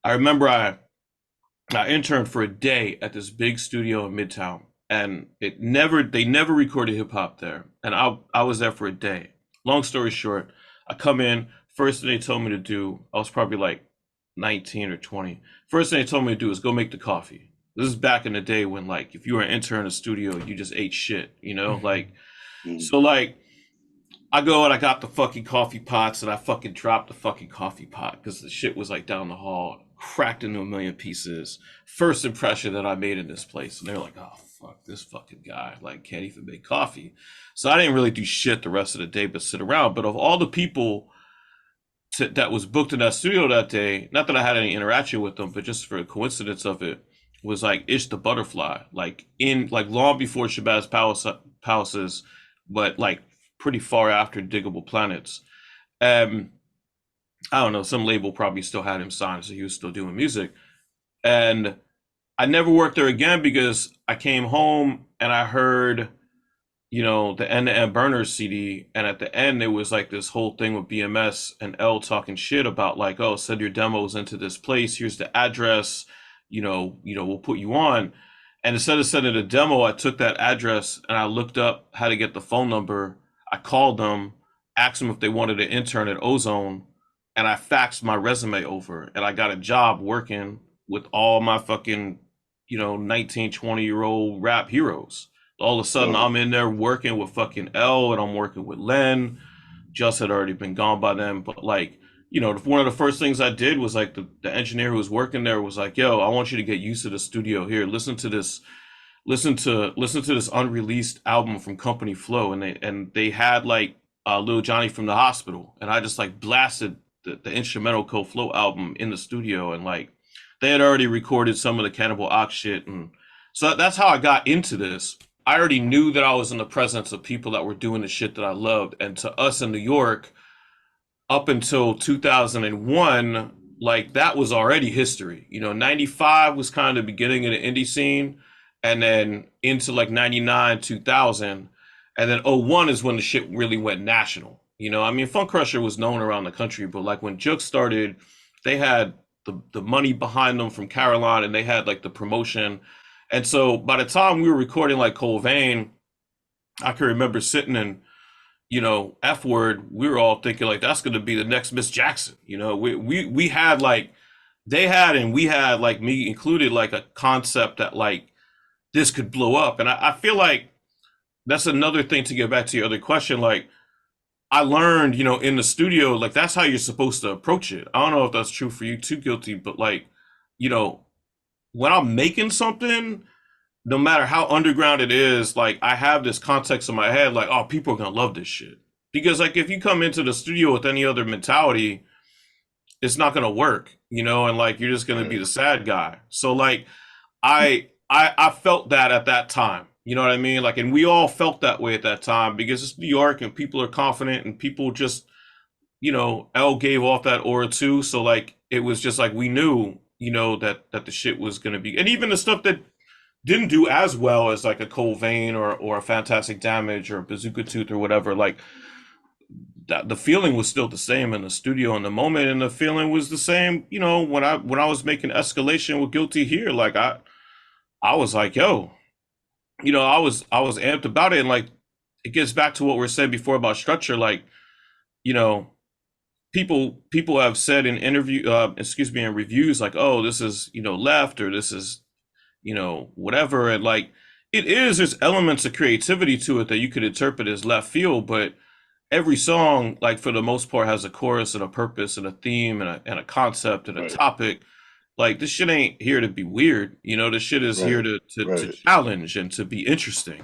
I remember I interned for a day at this big studio in Midtown, and they never recorded hip hop there. And I was there for a day. Long story short, I come in, first thing they told me to do, I was probably like 19 or 20. First thing they told me to do is go make the coffee. This is back in the day when, like, if you were an intern in a studio, you just ate shit, you know? Like, so like, I go and I got the fucking coffee pots, and I fucking dropped the fucking coffee pot because the shit was like down the hall, cracked into a million pieces. First impression that I made in this place. And they're like, oh fuck, this fucking guy, like, can't even make coffee. So I didn't really do shit the rest of the day but sit around. But of all the people that was booked in that studio that day, not that I had any interaction with them, but just for a coincidence of it, was like Ish the Butterfly, like in like long before Shabazz Palaces, but like pretty far after Diggable Planets. Um, I don't know, some label probably still had him signed, so he was still doing music. And I never worked there again because I came home and I heard, the End to End Burners CD, and at the end it was like this whole thing with BMS and L talking shit about like, oh, send your demos into this place. Here's the address. We'll put you on. And instead of sending a demo, I took that address and I looked up how to get the phone number. I called them, asked them if they wanted an intern at Ozone, and I faxed my resume over, and I got a job working with all my fucking, 19, 20-year-old rap heroes. All of a sudden, I'm in there working with fucking L, and I'm working with Len. Just had already been gone by then, but like, one of the first things I did was like the engineer who was working there was like, "Yo, I want you to get used to the studio here. Listen to this, listen to this unreleased album from Company Flow," and they had like Lil Johnny from the Hospital, and I just like blasted the instrumental Cold Flow album in the studio, and like they had already recorded some of the Cannibal Ox shit, and so that's how I got into this. I already knew that I was in the presence of people that were doing the shit that I loved. And to us in New York, up until 2001, like that was already history. 95 was kind of the beginning of the indie scene, and then into like 99, 2000. And then '01 is when the shit really went national. I mean, Funk Crusher was known around the country, but like when Jux started, they had the money behind them from Caroline, and they had like the promotion. And so by the time we were recording like Cold Vein, I can remember sitting in, F Word, we were all thinking like that's gonna be the next Miss Jackson. We had like they had and we had like me included like a concept that like this could blow up. And I feel like that's another thing to get back to your other question. Like I learned, in the studio, like that's how you're supposed to approach it. I don't know if that's true for you too, Guilty, but like, you know, when I'm making something, no matter how underground it is, like I have this context in my head, like, oh, people are gonna love this shit. Because like if you come into the studio with any other mentality, it's not gonna work, and like you're just gonna be the sad guy. So like I felt that at that time. You know what I mean? Like, and we all felt that way at that time because it's New York and people are confident and people just, L gave off that aura too. So like it was just like we knew, that the shit was gonna be, and even the stuff that didn't do as well as like a Cold Vein or a Fantastic Damage or a Bazooka Tooth or whatever, like that the feeling was still the same in the studio in the moment, and the feeling was the same, when I was making Escalation with Guilty here, like I was like, yo, I was amped about it, and like it gets back to what we are saying before about structure, like, you know, people have said in in reviews, like, oh, this is, left, or this is, whatever. And like, there's elements of creativity to it that you could interpret as left field, but every song, like for the most part, has a chorus and a purpose and a theme and a concept and a topic. Like this shit ain't here to be weird, this shit is here to challenge and to be interesting,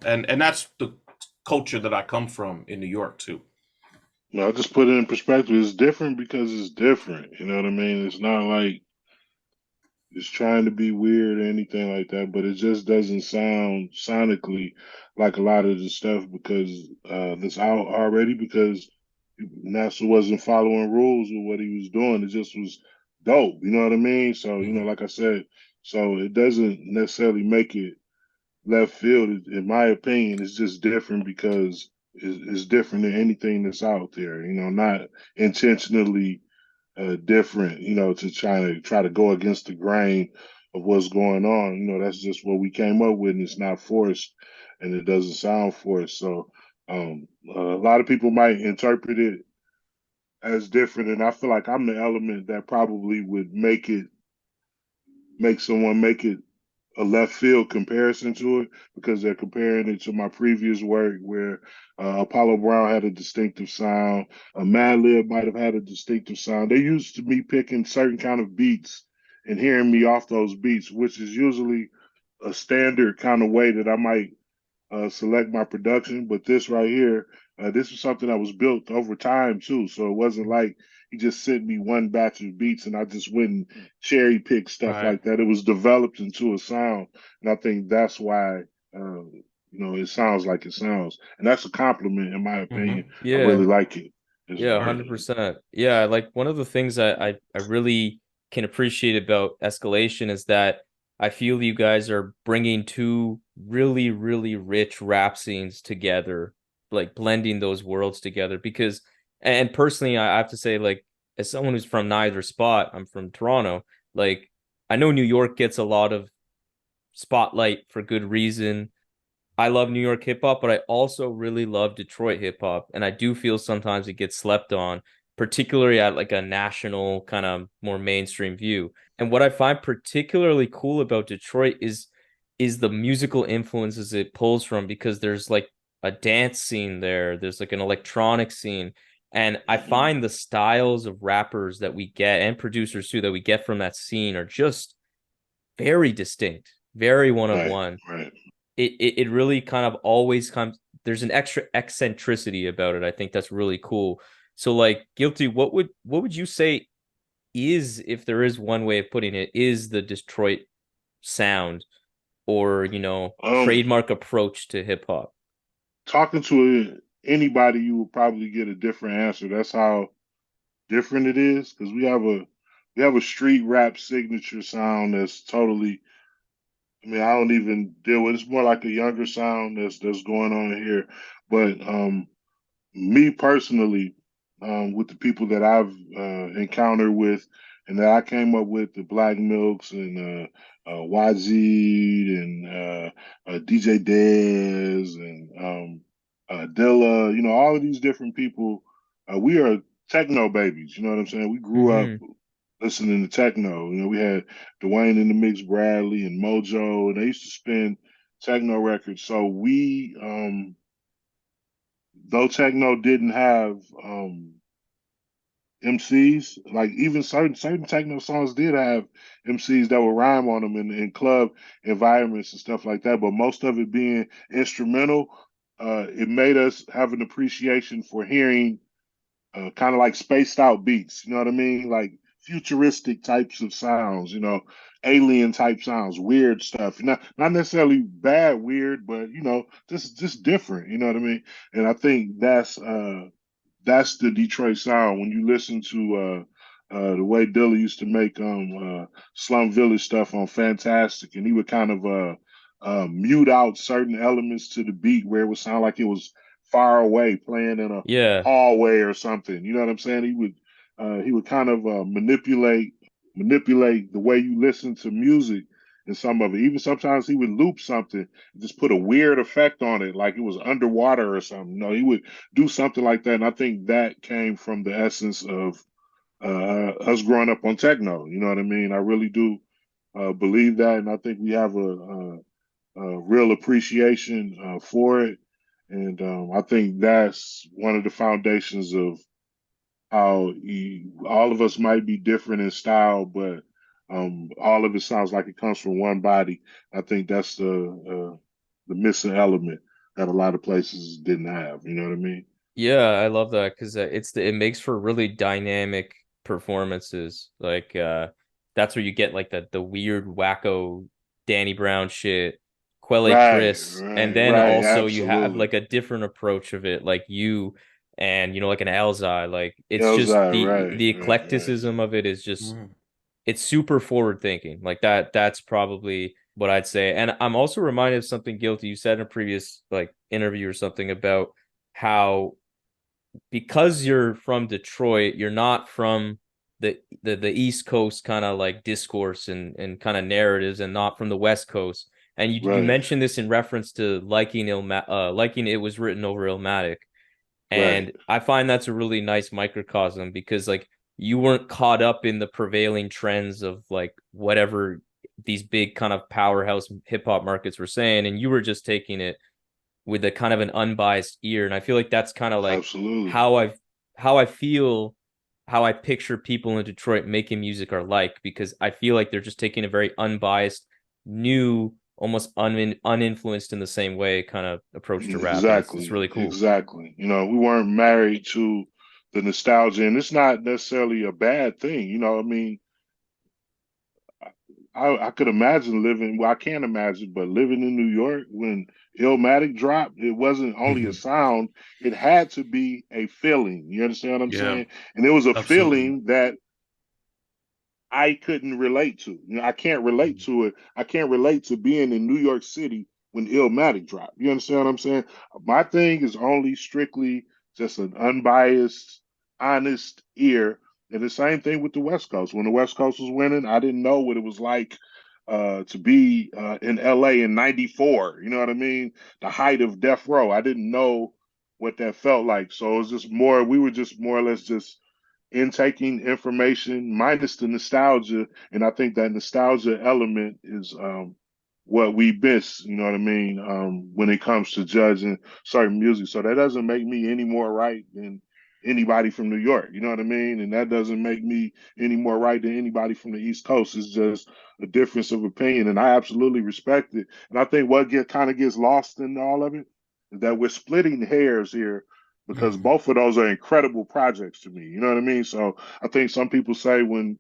and that's the culture that I come from in New York too. No, I just put it in perspective. It's different because it's different. You know what I mean? It's not like it's trying to be weird or anything like that, but it just doesn't sound sonically like a lot of the stuff because that's out already, because NASA wasn't following rules with what he was doing. It just was dope. You know what I mean? So, like I said, so it doesn't necessarily make it left field. In my opinion, it's just different because it's different than anything that's out there, not intentionally different, to try to go against the grain of what's going on. That's just what we came up with, and it's not forced, and it doesn't sound forced. So a lot of people might interpret it as different, and I feel like I'm the element that probably would make someone make it a left field comparison to it, because they're comparing it to my previous work where Apollo Brown had a distinctive sound. Madlib might have had a distinctive sound. They used to me picking certain kind of beats and hearing me off those beats, which is usually a standard kind of way that I might select my production. But this right here, this was something that was built over time too. So it wasn't like he just sent me one batch of beats and I just went and cherry picked stuff Right. like that. It was developed into a sound, and I think that's why it sounds like it sounds, and that's a compliment in my opinion. Hmm. I really Yeah. like it as an Yeah, artist. 100%. Yeah, like one of the things I really can appreciate about Escalation is that I feel you guys are bringing two really, really rich rap scenes together, like blending those worlds together. Because, and personally, I have to say, like, as someone who's from neither spot, I'm from Toronto, like, I know New York gets a lot of spotlight for good reason. I love New York hip hop, but I also really love Detroit hip hop. And I do feel sometimes it gets slept on, particularly at like a national kind of more mainstream view. And what I find particularly cool about Detroit is the musical influences it pulls from, because there's like a dance scene there, there's like an electronic scene. And I Mhm. find the styles of rappers that we get and producers too that we get from that scene are just very distinct, very one of Right, one. right. It really kind of always comes, there's an extra eccentricity about it. I think that's really cool. So like Guilty, what would you say is, if there is one way of putting it, is the Detroit sound, or Um, trademark approach to hip hop? Talking to anybody, you will probably get a different answer. That's how different it is because we have a street rap signature sound that's totally. I mean, I don't even deal with. It's more like a younger sound that's going on here. But me personally, with the people that I've encountered with, and that I came up with, the Black Milks and YZ and DJ Dez and Dilla, all of these different people, we are techno babies. You know what I'm saying? We grew up Mm-hmm. listening to techno. We had Dwayne in the Mix, Bradley and Mojo, and they used to spin techno records. So though techno didn't have MCs, like even certain techno songs did have MCs that would rhyme on them in club environments and stuff like that. But most of it being instrumental, it made us have an appreciation for hearing kind of like spaced out beats. You know what I mean? Like futuristic types of sounds. Alien type sounds, weird stuff. Not necessarily bad weird, but just different. You know what I mean? And I think that's the Detroit sound. When you listen to the way Dilla used to make Slum Village stuff on Fantastic, and he would kind of mute out certain elements to the beat where it would sound like it was far away, playing in a Yeah. hallway or something. You know what I'm saying? He would kind of manipulate the way you listen to music in some of it. Even sometimes he would loop something, just put a weird effect on it, like it was underwater or something. He would do something like that. And I think that came from the essence of us growing up on techno. You know what I mean? I really do believe that. And I think we have a real appreciation for it. And I think that's one of the foundations of how all of us might be different in style, but all of it sounds like it comes from one body. I think that's the missing element that a lot of places didn't have. You know what I mean? Yeah, I love that because it makes for really dynamic performances. Like that's where you get like the weird wacko Danny Brown shit, Quelle Right, Chris, and right, then right. also you have Absolutely. like a different approach of it, like you and like an Elzai. Like it's just Elzai, right, the right, right. eclecticism of it is just, Hmm. it's super forward thinking. Like that's probably what I'd say. And I'm also reminded of something, Guilty, you said in a previous like interview or something about how, because you're from Detroit, you're not from the East Coast kind of like discourse and kind of narratives, and not from the West Coast. And you Right, mentioned this in reference to liking It Was Written Over Illmatic. right. And I find that's a really nice microcosm, because like you weren't caught up in the prevailing trends of like whatever these big kind of powerhouse hip hop markets were saying, and you were just taking it with a kind of an unbiased ear. And I feel like that's kind of like Absolutely. how I how I feel, how I picture people in Detroit making music are like, because I feel like they're just taking a very unbiased, new almost uninfluenced in the same way kind of approach to rap, and it's Exactly, really cool. exactly. We weren't married to the nostalgia, and it's not necessarily a bad thing. I mean, I could imagine living, well, I can't imagine, but living in New York when Illmatic dropped, it wasn't only a sound, it had to be a feeling. You understand what I'm Yeah, saying? And it was a absolutely. feeling that I couldn't relate to. I can't relate to it. I can't relate to being in New York City when Illmatic dropped. You understand what I'm saying? My thing is only strictly just an unbiased, honest ear. And the same thing with the West Coast. When the West Coast was winning, I didn't know what it was like to be in LA in '94. You know what I mean? The height of death row. I didn't know what that felt like. So it was just more, we were just more or less just intaking information minus the nostalgia. And I think that nostalgia element is what we miss, you know what I mean, when it comes to judging certain music. So that doesn't make me any more right than anybody from New York, you know what I mean? And that doesn't make me any more right than anybody from the East Coast. It's just a difference of opinion. And I absolutely respect it. And I think what kind of gets lost in all of it is that we're splitting hairs here because Mhm. both of those are incredible projects to me. You know what I mean? So I think some people say you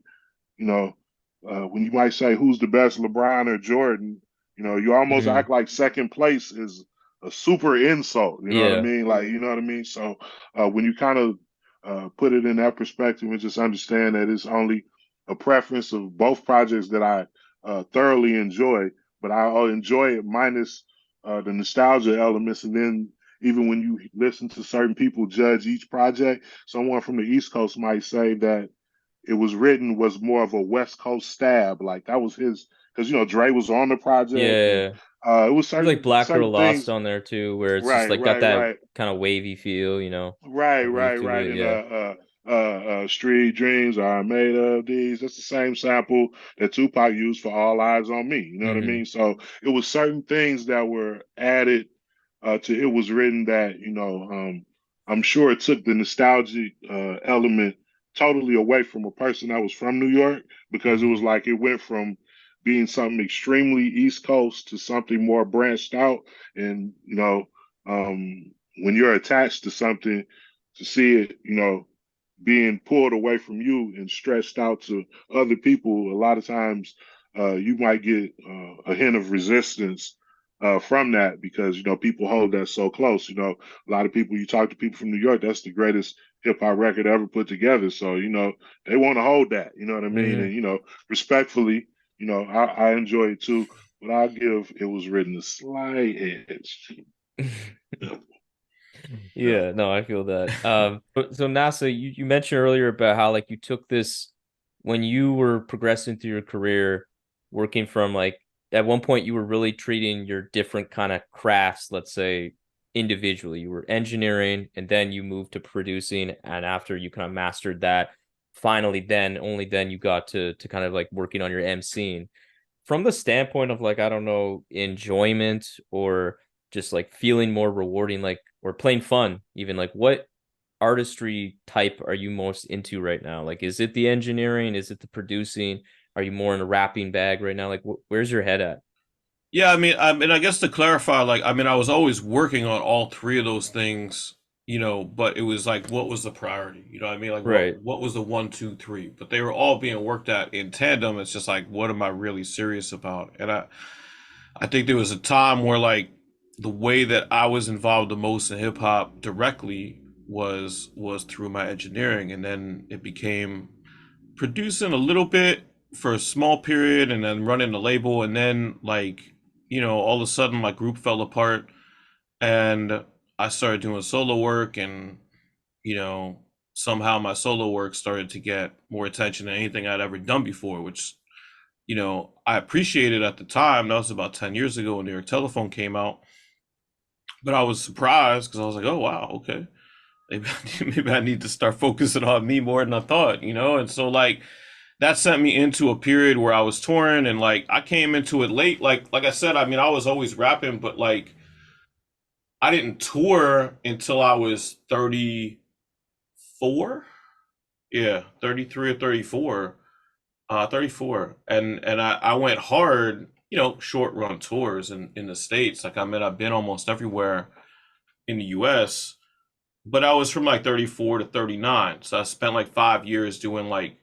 know, when you might say who's the best, LeBron or Jordan, you almost Mhm. act like second place is a super insult. You know what I Yeah. mean? Like, you know what I mean? So when you kind of put it in that perspective and just understand that it's only a preference of both projects that I thoroughly enjoy, but I'll enjoy it minus the nostalgia elements. And then even when you listen to certain people judge each project, someone from the East Coast might say that it was written was more of a West Coast stab. Like that was his, because Dre was on the project, and Yeah. it was There's like Black Girl certain Lost things. on there too, where it's just Right, like got right, that right. kind of wavy feel, Right, groove right, to right. it. And Yeah. Street Dreams are made of these. That's the same sample that Tupac used for All Eyes on Me. You know what I Hmm. mean? So it was certain things that were added to it was written that, I'm sure it took the nostalgic element totally away from a person that was from New York because it was Hmm. like it went from being something extremely East Coast to something more branched out. And, when you're attached to something, to see it, being pulled away from you and stretched out to other people, a lot of times you might get a hint of resistance from that because people hold that so close. A lot of people, you talk to people from New York, that's the greatest hip hop record ever put together. So they want to hold that. You know what I mean? Hmm. And respectfully, I enjoy it too, but I'll give it was written a slight edge. Yeah, yeah. Yeah, no, I feel that. So NASA, you mentioned earlier about how like you took this when you were progressing through your career, working from like at one point you were really treating your different kind of crafts, let's say individually. You were engineering and then you moved to producing, and after you kind of mastered that, finally then only then you got to kind of like working on your MCing from the standpoint of like I don't know enjoyment or just like feeling more rewarding like or plain fun even like what artistry type are you most into right now, like is it the engineering, is it the producing, are you more in a rapping bag right now, like where's your head at? Yeah, I guess to clarify, like, I was always working on all three of those things, but it was like, what was the priority? You know what I mean? Like, Right. what was the one, two, three? But they were all being worked at in tandem. It's just like, what am I really serious about? And I think there was a time where like the way that I was involved the most in hip hop directly was through my engineering, and then it became producing a little bit for a small period and then running the label, and then like all of a sudden my group fell apart and I started doing solo work, and you know somehow my solo work started to get more attention than anything I'd ever done before, which I appreciated at the time. That was about 10 years ago when New York Telephone came out, but I was surprised because I was like, oh wow, okay, maybe maybe I need to start focusing on me more than I thought, and so like that sent me into a period where I was touring, and like I came into it late. Like I said, I was always rapping, but like I didn't tour until I was 34. Yeah, 33 or 34. 34. And I went hard short run tours in the States. Like, I mean, I've been almost everywhere in the US, but I was from like 34 to 39. So I spent like 5 years doing like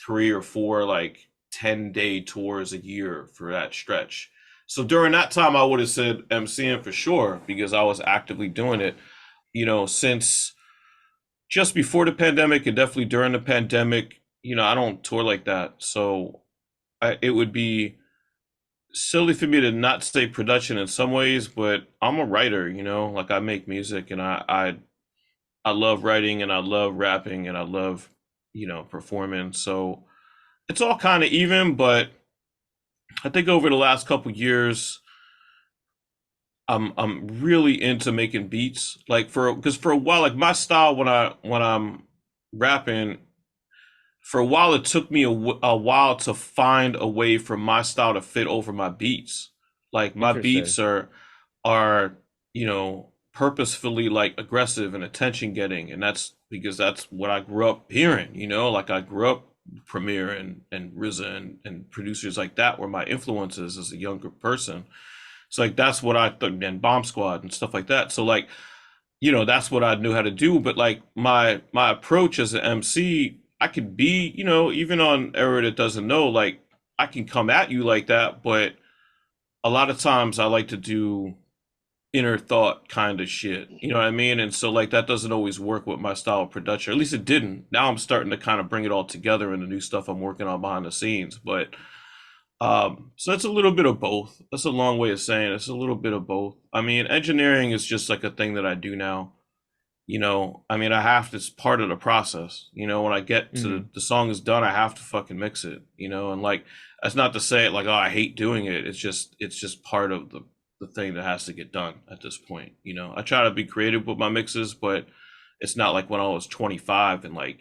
three or four like 10-day tours a year for that stretch. So during that time, I would have said MCing for sure because I was actively doing it, since just before the pandemic and definitely during the pandemic. I don't tour like that. So it would be silly for me to not say production in some ways, but I'm a writer, like I make music and I love writing and I love rapping and I love, performing. So it's all kind of even, but I think over the last couple years, I'm really into making beats. Like because for a while, like my style when I'm rapping, for a while it took me a while to find a way for my style to fit over my beats. Like my Interesting. beats are purposefully like aggressive and attention getting, and that's because that's what I grew up hearing. Like I grew up Premier and RZA and producers like that were my influences as a younger person. So like that's what I thought, and Bomb Squad and stuff like that. So like that's what I knew how to do. But like my approach as an MC, I could be even on Era That Doesn't Know, like I can come at you like that, but a lot of times I like to do inner thought kind of shit. You know what I mean? And so like that doesn't always work with my style of production. Or at least it didn't. Now I'm starting to kind of bring it all together in the new stuff I'm working on behind the scenes. But so it's a little bit of both. That's a long way of saying it's a little bit of both. I mean, engineering is just like a thing that I do now. I mean, I have to, it's part of the process. When I get to Hmm. the song is done, I have to fucking mix it, and like, that's not to say it like, oh, I hate doing it. It's just part of the thing that has to get done at this point. I try to be creative with my mixes, but it's not like when I was 25 and like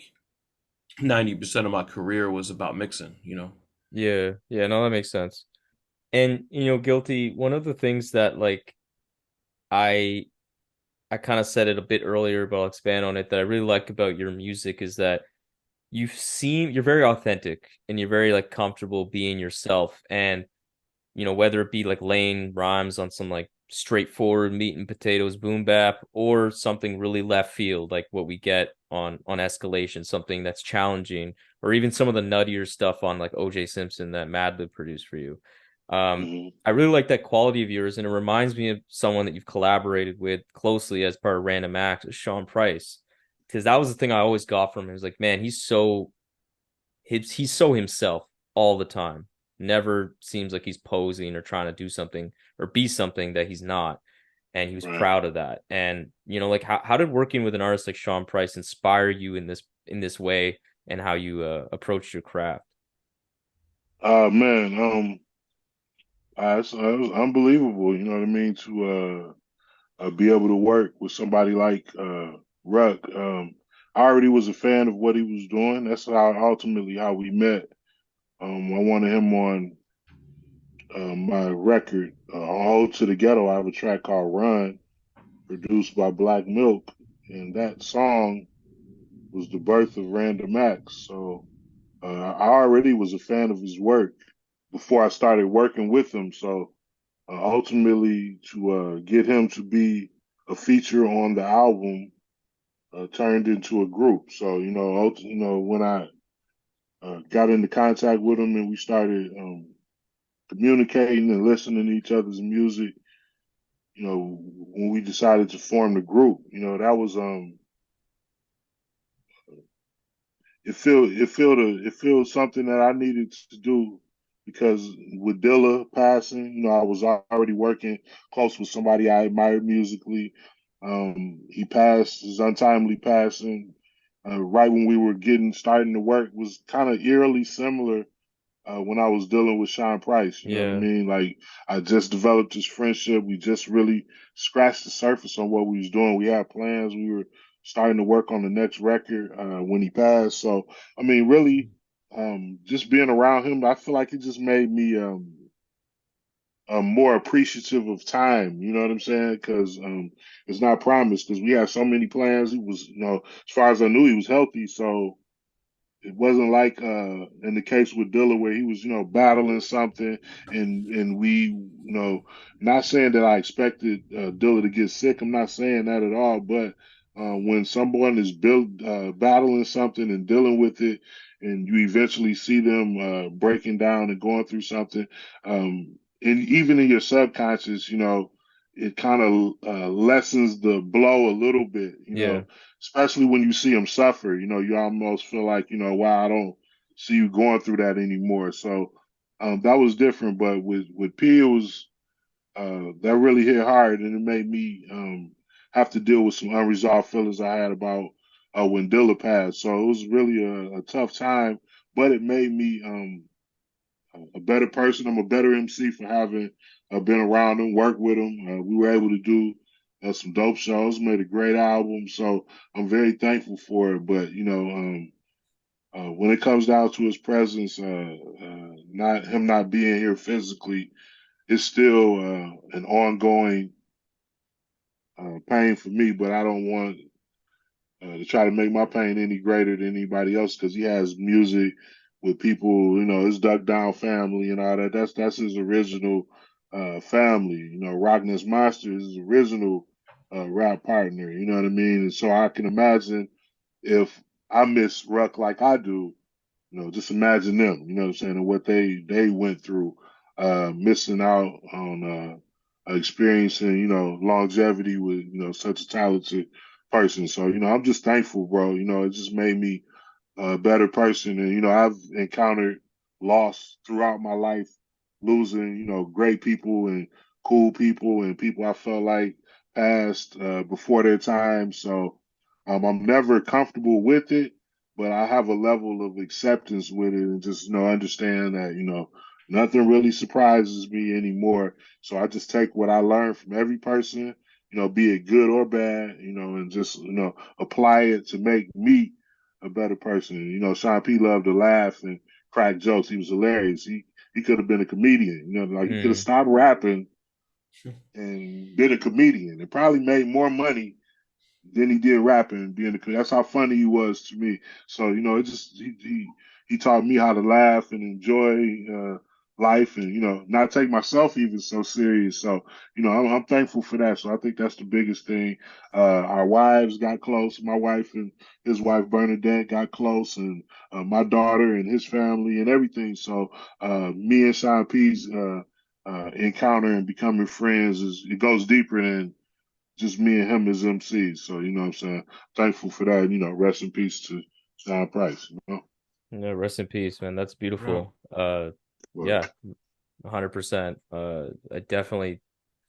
90% of my career was about mixing. Yeah, yeah, no, that makes sense. And Guilty, one of the things that like I I kind of said it a bit earlier, but I'll expand on it, that I really like about your music is that you're very authentic and you're very like comfortable being yourself. And whether it be like laying rhymes on some like straightforward meat and potatoes boom bap or something really left field like what we get on Escalation, something that's challenging, or even some of the nuttier stuff on like OJ Simpson that Madlib produced for you. Hmm. I really like that quality of yours, and it reminds me of someone that you've collaborated with closely as part of Random Acts, Sean Price, because that was the thing I always got from him. It was like, man, he's so himself all the time. Never seems like he's posing or trying to do something or be something that he's not. And he was Right. proud of that. And like how did working with an artist like Sean Price inspire you in this way, and how you approached your craft? Man, it was unbelievable. You know what I mean? To be able to work with somebody like Ruck. I already was a fan of what he was doing. That's ultimately how we met. I wanted him on my record, "Ode to the Ghetto." I have a track called "Run," produced by Black Milk, and that song was the birth of Random Acts. So I already was a fan of his work before I started working with him. So ultimately, to get him to be a feature on the album turned into a group. So when I got into contact with him and we started communicating and listening to each other's music, when we decided to form the group, that was it feels something that I needed to do because with Dilla passing, I was already working close with somebody I admired musically. He passed, his untimely passing, right when we were getting starting to work was kind of eerily similar when I was dealing with Sean Price. You know what I Yeah. mean? Like I just developed this friendship. We just really scratched the surface on what we was doing. We had plans. We were starting to work on the next record when he passed. So I mean, really, just being around him, I feel like it just made me more appreciative of time. You know what I'm saying? Because it's not promised. Because we had so many plans. He was, as far as I knew, he was healthy. So it wasn't like in the case with Dilla where he was, battling something and not saying that I expected Dilla to get sick. I'm not saying that at all. But when someone is battling something and dealing with it, and you eventually see them breaking down and going through something, and even in your subconscious, it kind of lessens the blow a little bit, Yeah. especially when you see them suffer. You almost feel like, wow, I don't see you going through that anymore. So that was different. But with P, it was that really hit hard, and it made me have to deal with some unresolved feelings I had about when Dilla passed. So it was really a tough time, but it made me a better person. I'm a better MC for having been around him, worked with him. We were able to do some dope shows, made a great album. So I'm very thankful for it. But when it comes down to his presence, not being here physically, it's still an ongoing pain for me. But I don't want to try to make my pain any greater than anybody else because he has music with people, his Duck Down family and all that. That's his original family. Rockness Monster is his original rap partner. You know what I mean? And so I can imagine if I miss Ruck like I do, just imagine them, you know what I'm saying, and what they went through, missing out on experiencing, longevity with, such a talented person. So, I'm just thankful, bro. It just made me a better person. And, I've encountered loss throughout my life, losing, great people and cool people and people I felt like passed before their time. So I'm never comfortable with it, but I have a level of acceptance with it and just, understand that, nothing really surprises me anymore. So I just take what I learned from every person, be it good or bad, and just, apply it to make me a better person. Sean P loved to laugh and crack jokes. He was hilarious. He could have been a comedian. Like he could have Mm. stopped rapping and been a comedian and probably made more money than he did rapping. Being a That's how funny he was to me. So it just he taught me how to laugh and enjoy life and not take myself even so serious. So I'm thankful for that. So I think that's the biggest thing. Our wives got close. My wife and his wife Bernadette got close, and my daughter and his family and everything. So me and Sean P's encounter and becoming friends it goes deeper than just me and him as MCs. So, what I'm saying? Thankful for that. Rest in peace to Sean Price. Yeah, rest in peace, man. That's Bro. beautiful. But, Yeah, 100%. I definitely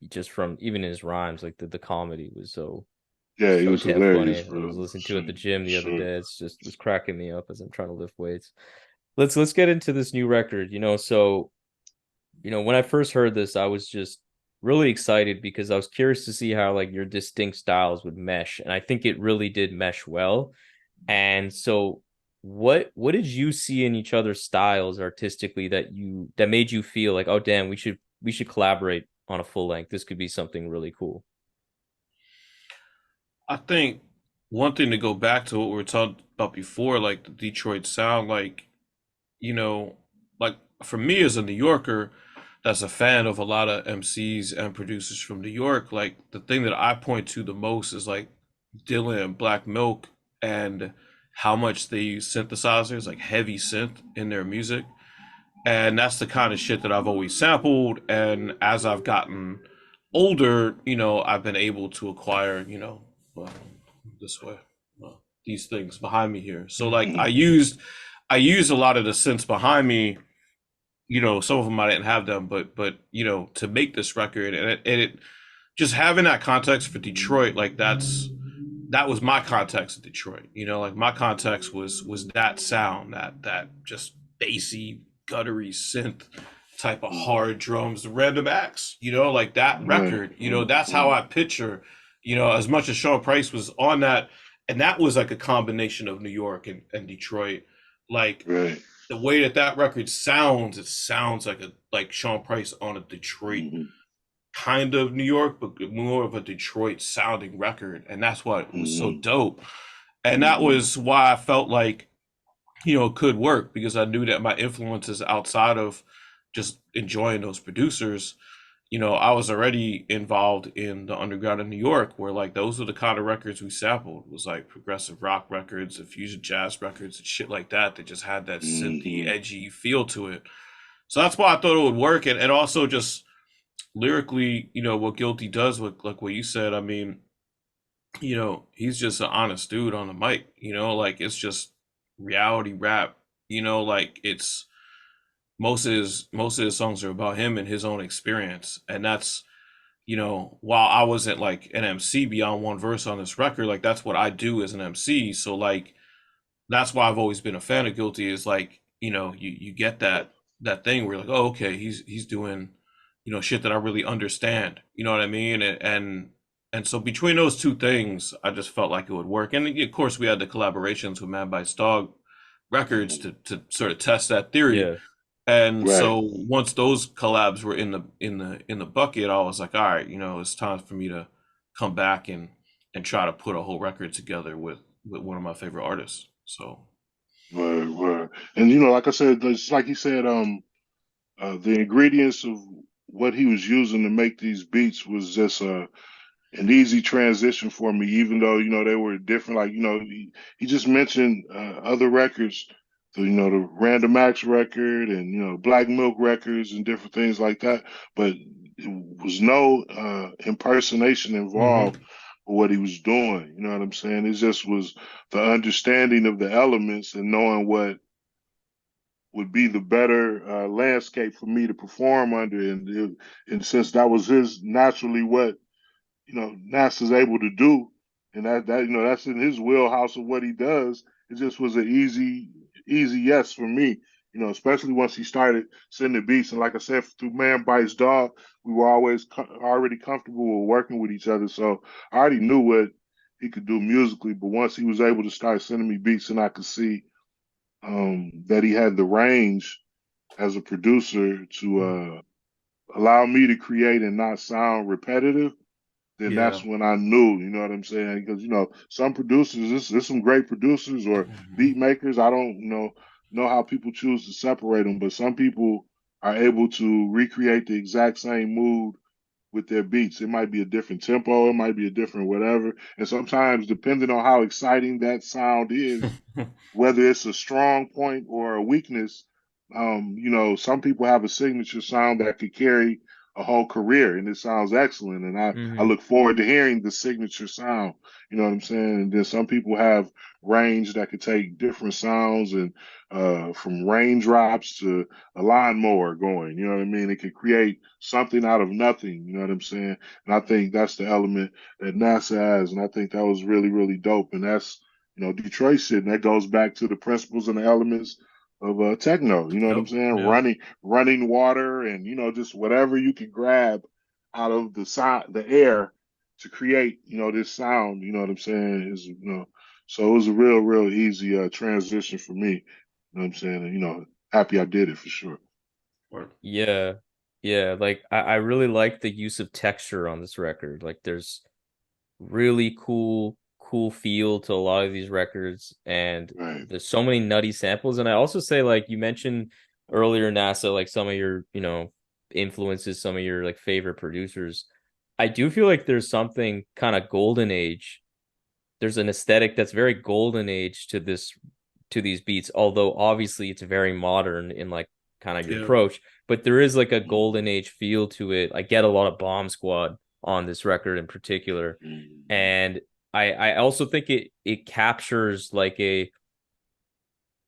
just from even his rhymes, like the comedy was yeah, he so was damn hilarious, funny. I was bro. listening to it at Sure. the gym the other Sure. day. It's just was cracking me up as I'm trying to lift weights. Let's get into this new record. So when I first heard this, I was just really excited because I was curious to see how like your distinct styles would mesh, and I think it really did mesh well. And so what did you see in each other's styles artistically that made you feel like, oh damn, we should collaborate on a full length. This could be something really cool. I think one thing to go back to what we were talking about before, like the Detroit sound, you know, like for me as a New Yorker that's a fan of a lot of MCs and producers from New York, like the thing that I point to the most is like Dilla and Black Milk and how much they use synthesizers, like heavy synth in their music. And that's the kind of shit that I've always sampled. And as I've gotten older, I've been able to acquire, well, this way, these things behind me here. So like I used a lot of the synths behind me. Some of them I didn't have them, but to make this record and it just having that context for Detroit, like that was my context of Detroit. Like my context was that sound, that just bassy, guttery synth type of hard drums, the random acts, like that Right, record, right, that's how right, I picture, as much as Sean Price was on that, and that was like a combination of New York and Detroit. Like right. the way that record sounds, it sounds like Sean Price on a Detroit Hmm. kind of New York, but more of a Detroit sounding record. And that's what was so Hmm. dope. And that Hmm. was why I felt like could work because I knew that my influences outside of just enjoying those producers, I was already involved in the underground in New York, where like those were the kind of records we sampled. It was like progressive rock records and fusion jazz records and shit like that that just had that synthy, Hmm. edgy feel to it. So that's why I thought it would work, and also just lyrically, what Guilty does with like what you said. I mean, he's just an honest dude on the mic. Like it's just reality rap. Like it's most of his songs are about him and his own experience, and that's while I wasn't like an MC beyond one verse on this record, like that's what I do as an MC. So like that's why I've always been a fan of Guilty. Is like you get that thing where you're like, oh, okay, he's doing shit that I really understand. You know what I mean? And so between those two things, I just felt like it would work. And of course, we had the collaborations with Man Bites Dog Records to sort of test that theory. Yeah. And Right. so once those collabs were in the bucket, I was like, all right, it's time for me to come back and try to put a whole record together with one of my favorite artists. So Right. And like I said, just like you said, the ingredients of what he was using to make these beats was just an easy transition for me, even though they were different. Like he just mentioned other records, the Random Acts record and Black Milk records and different things like that. But it was no impersonation involved hmm with what he was doing. You know what I'm saying? It just was the understanding of the elements and knowing what would be the better landscape for me to perform under, and since that was his naturally what NASA's able to do, and that that's in his wheelhouse of what he does. It just was an easy yes for me. Especially once he started sending beats, and like I said, through Man Bites Dog, we were always already comfortable with working with each other. So I already knew what he could do musically, but once he was able to start sending me beats, and I could see that he had the range as a producer to allow me to create and not sound repetitive, then yeah. that's when I knew, you know what I'm saying? Because some producers, there's some great producers or hmm beat makers. I don't know how people choose to separate them, but some people are able to recreate the exact same mood with their beats. It might be a different tempo, it might be a different whatever, and sometimes depending on how exciting that sound is, whether it's a strong point or a weakness. Some people have a signature sound that could carry a whole career, and it sounds excellent. And I Hmm. look forward to hearing the signature sound. You know what I'm saying? And then some people have range that could take different sounds and from raindrops to a lawnmower going. You know what I mean? It could create something out of nothing. You know what I'm saying? And I think that's the element that NASA has, and I think that was really really dope. And that's Detroit shit, and that goes back to the principles and the elements of techno. You know what I'm Yep. saying? Yeah. Running water, and just whatever you can grab out of the air to create, this sound. You know what I'm saying? So it was a real easy transition for me. You know what I'm saying? And happy I did it for sure. Or, Yeah. Yeah. Like I really like the use of texture on this record. Like there's really cool feel to a lot of these records, and Right. there's so many nutty samples. And I also say, like you mentioned earlier, NASA, like some of your influences, some of your like favorite producers. I do feel like there's something kind of golden age. There's an aesthetic that's very golden age to these beats, although obviously it's very modern in like kind of your yeah. approach, but there is like a Mhm. golden age feel to it. I get a lot of Bomb Squad on this record in particular, Mhm. and I also think it captures like a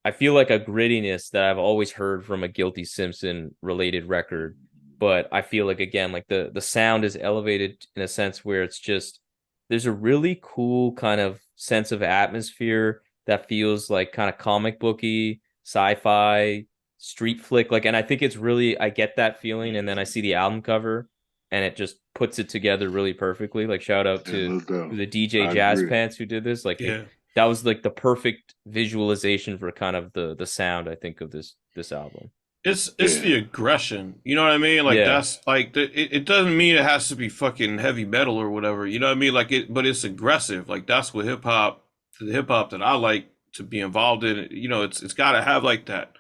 I feel like a grittiness that I've always heard from a Guilty Simpson related record, but I feel like again like the sound is elevated in a sense where it's just there's a really cool kind of sense of atmosphere that feels like kind of comic booky, sci-fi, street flick like, and I think it's really I get that feeling, and then I see the album cover and it just puts it together really perfectly. Like shout out Yeah, to no doubt. the DJ I Jazz agree. Pants who did this. Like Yeah. that was like the perfect visualization for kind of the sound I think of this album. It's Yeah. the aggression. You know what I mean? Like Yeah. that's like it doesn't mean it has to be fucking heavy metal or whatever. You know what I mean? Like but it's aggressive. Like that's what the hip hop that I like to be involved in it. You know, it's got to have like that,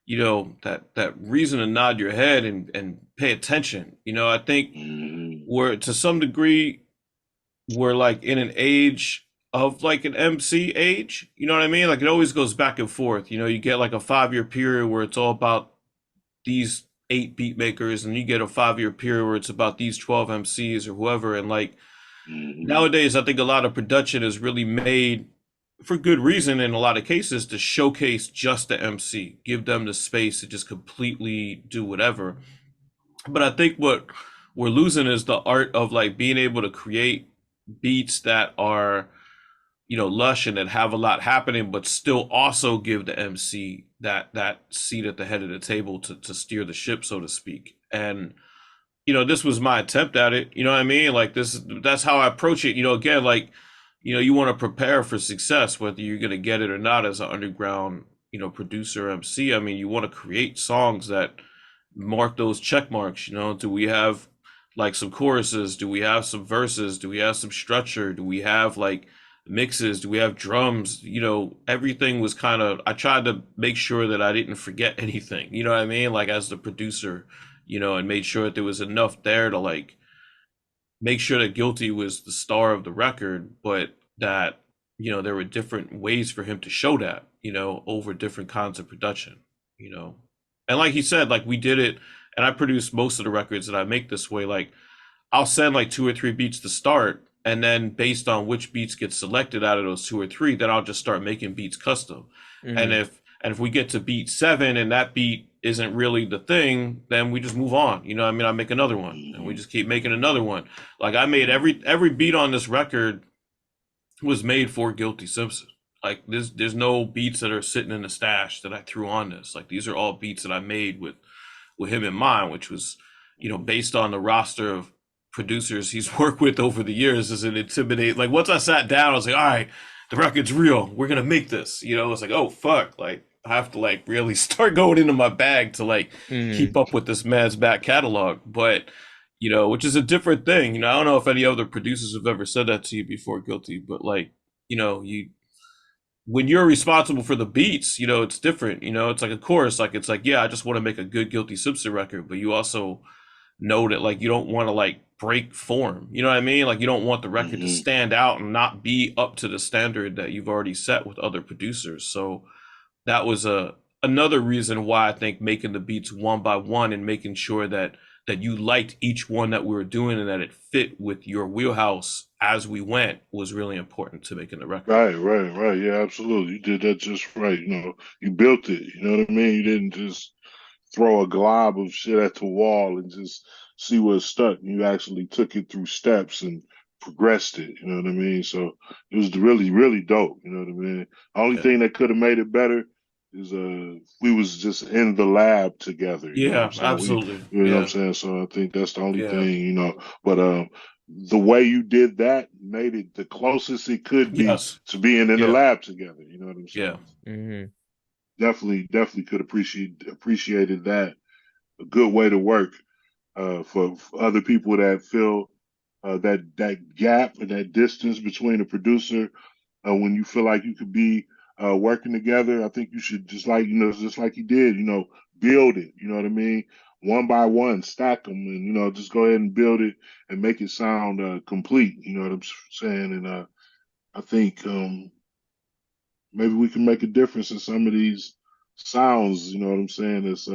you know, that reason to nod your head and pay attention. You know, I think Mhm. we're to some degree we're like in an age of like an MC age. You know what I mean? Like it always goes back and forth. You know, you get like a 5 year period where it's all about these 8 beat makers, and you get a 5 year period where it's about these 12 MCs or whoever. And like Mhm. nowadays, I think a lot of production is really made for good reason in a lot of cases to showcase just the MC, give them the space to just completely do whatever. But I think what we're losing is the art of like being able to create beats that are, you know, lush and that have a lot happening, but still also give the MC that seat at the head of the table to steer the ship, so to speak. And you know, this was my attempt at it. You know what I mean? Like that's how I approach it. You know, again, like, you know, you want to prepare for success, whether you're gonna get it or not as an underground, you know, producer MC. I mean, you want to create songs that mark those check marks. You know, do we have like some choruses? Do we have some verses? Do we have some structure? Do we have like mixes? Do we have drums? You know, everything was kind of, I tried to make sure that I didn't forget anything. You know what I mean? Like as the producer, you know, and made sure that there was enough there to like make sure that Guilty was the star of the record, but that, you know, there were different ways for him to show that, you know, over different kinds of production, you know. And like he said, like we did it, and I produce most of the records that I make this way. Like I'll send like 2 or 3 beats to start, and then based on which beats get selected out of those 2 or 3, then I'll just start making beats custom. And Mm-hmm. if we get to beat 7 and that beat isn't really the thing, then we just move on. You know what I mean? I make another one, and we Mhm. just keep making another one. Like I made every beat on this record was made for Guilty Simpson. Like there's no beats that are sitting in the stash that I threw on this. Like these are all beats that I made with him in mind, which was, you know, based on the roster of producers he's worked with over the years. Does it intimidate? Like once I sat down, I was like, all right, the record's real. We're gonna make this. You know, it's like, oh fuck, like I have to like really start going into my bag to like Mm-hmm. keep up with this man's back catalog. But you know, which is a different thing. You know, I don't know if any other producers have ever said that to you before, Guilty, but like, you know, you when you're responsible for the beats, you know, it's different. You know, it's like a chorus. Like it's like, yeah, I just want to make a good Guilty Simpson record, but you also know that like you don't want to like break form. You know what I mean? Like you don't want the record to Mhm. stand out and not be up to the standard that you've already set with other producers. So that was a another reason why I think making the beats one by one and making sure that you liked each one that we were doing and that it fit with your wheelhouse as we went was really important to making the record. Right, right, right. Yeah, absolutely. You did that just right. You know, you built it. You know what I mean? You didn't just throw a glob of shit at the wall and just see what stuck. You actually took it through steps and progressed it. You know what I mean? So it was really, really dope. You know what I mean? The only Yeah. thing that could have made it better is we was just in the lab together. You know what I'm Yeah, saying? absolutely. You know what I'm Yeah. saying? So I think that's the only Yeah. thing. You know, but the way you did that made it the closest it could be Yes. to being in the Yeah. lab together. You know what I'm Yeah. saying? Mm-hmm. Definitely could appreciated that. A good way to work for other people that feel that gap and that distance between a producer when you feel like you could be working together. I think you should just like just like you did, build it. You know what I mean? One by one, stack them, and just go ahead and build it and make it sound complete. You know what I'm saying? And I think maybe we can make a difference in some of these sounds. You know what I'm saying? That's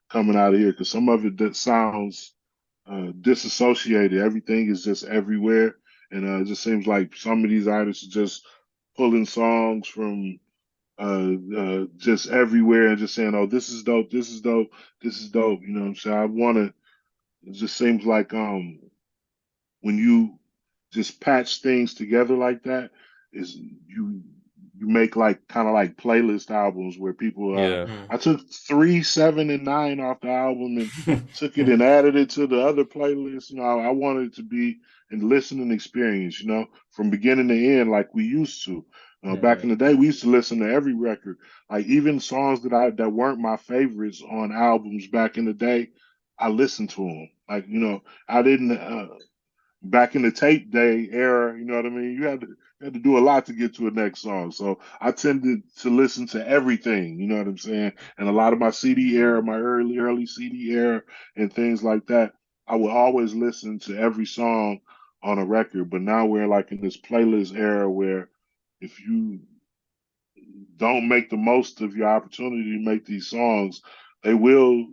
coming out of here because some of it that sounds disassociated. Everything is just everywhere, and it just seems like some of these artists are just pulling songs from just everywhere and just saying, "Oh, this is dope. This is dope. This is dope." You know what I'm saying? I want to. It just seems like when you just patch things together like that, is you make like kind of like playlist albums where people Yeah. Mm. I took 3, 7, and 9 off the album and took it and added it to the other playlist. I wanted it to be an listening experience, from beginning to end like we used to. Back Mm-hmm. in the day, we used to listen to every record, like even songs that weren't my favorites on albums back in the day. I listened to them. Like, I didn't. back in the tape day era, you know what I mean? You had to do a lot to get to a next song. So I tended to listen to everything, you know what I'm saying? And a lot of my CD era, my early CD era and things like that, I would always listen to every song on a record. But now we're like in this playlist era where if you don't make the most of your opportunity to make these songs, they will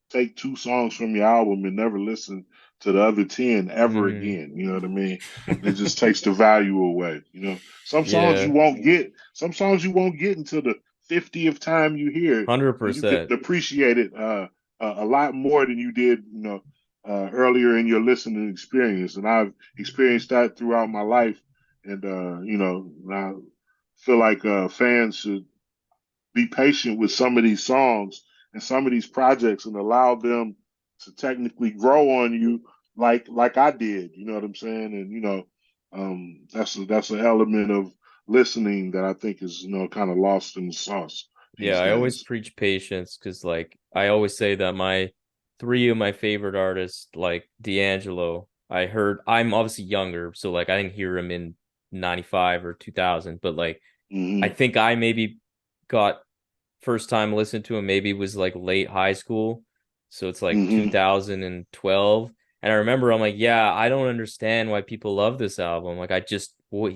take two songs from your album and never listen to the other 10 ever Hmm. again. You know what I mean? And it just takes the value away. You know, Yeah, some songs you won't get until the 50th time you hear it, and you can 100%. appreciate it a lot more than you did, earlier in your listening experience. And I've experienced that throughout my life. And, I feel like fans should be patient with some of these songs and some of these projects and allow them to technically grow on you like I did. You know what I'm saying? And that's an element of listening that I think is kind of lost in the sauce Yeah, these I always days. preach patience because, like, I always say that my three of my favorite artists, like D'Angelo, I'm obviously younger, so like I didn't hear him in 95 or 2000, but like I Hmm. think I maybe got first time listened to him maybe was like late high school. So it's like Hmm. 2012. And I remember I'm like, yeah, I don't understand why people love this album. Like I just what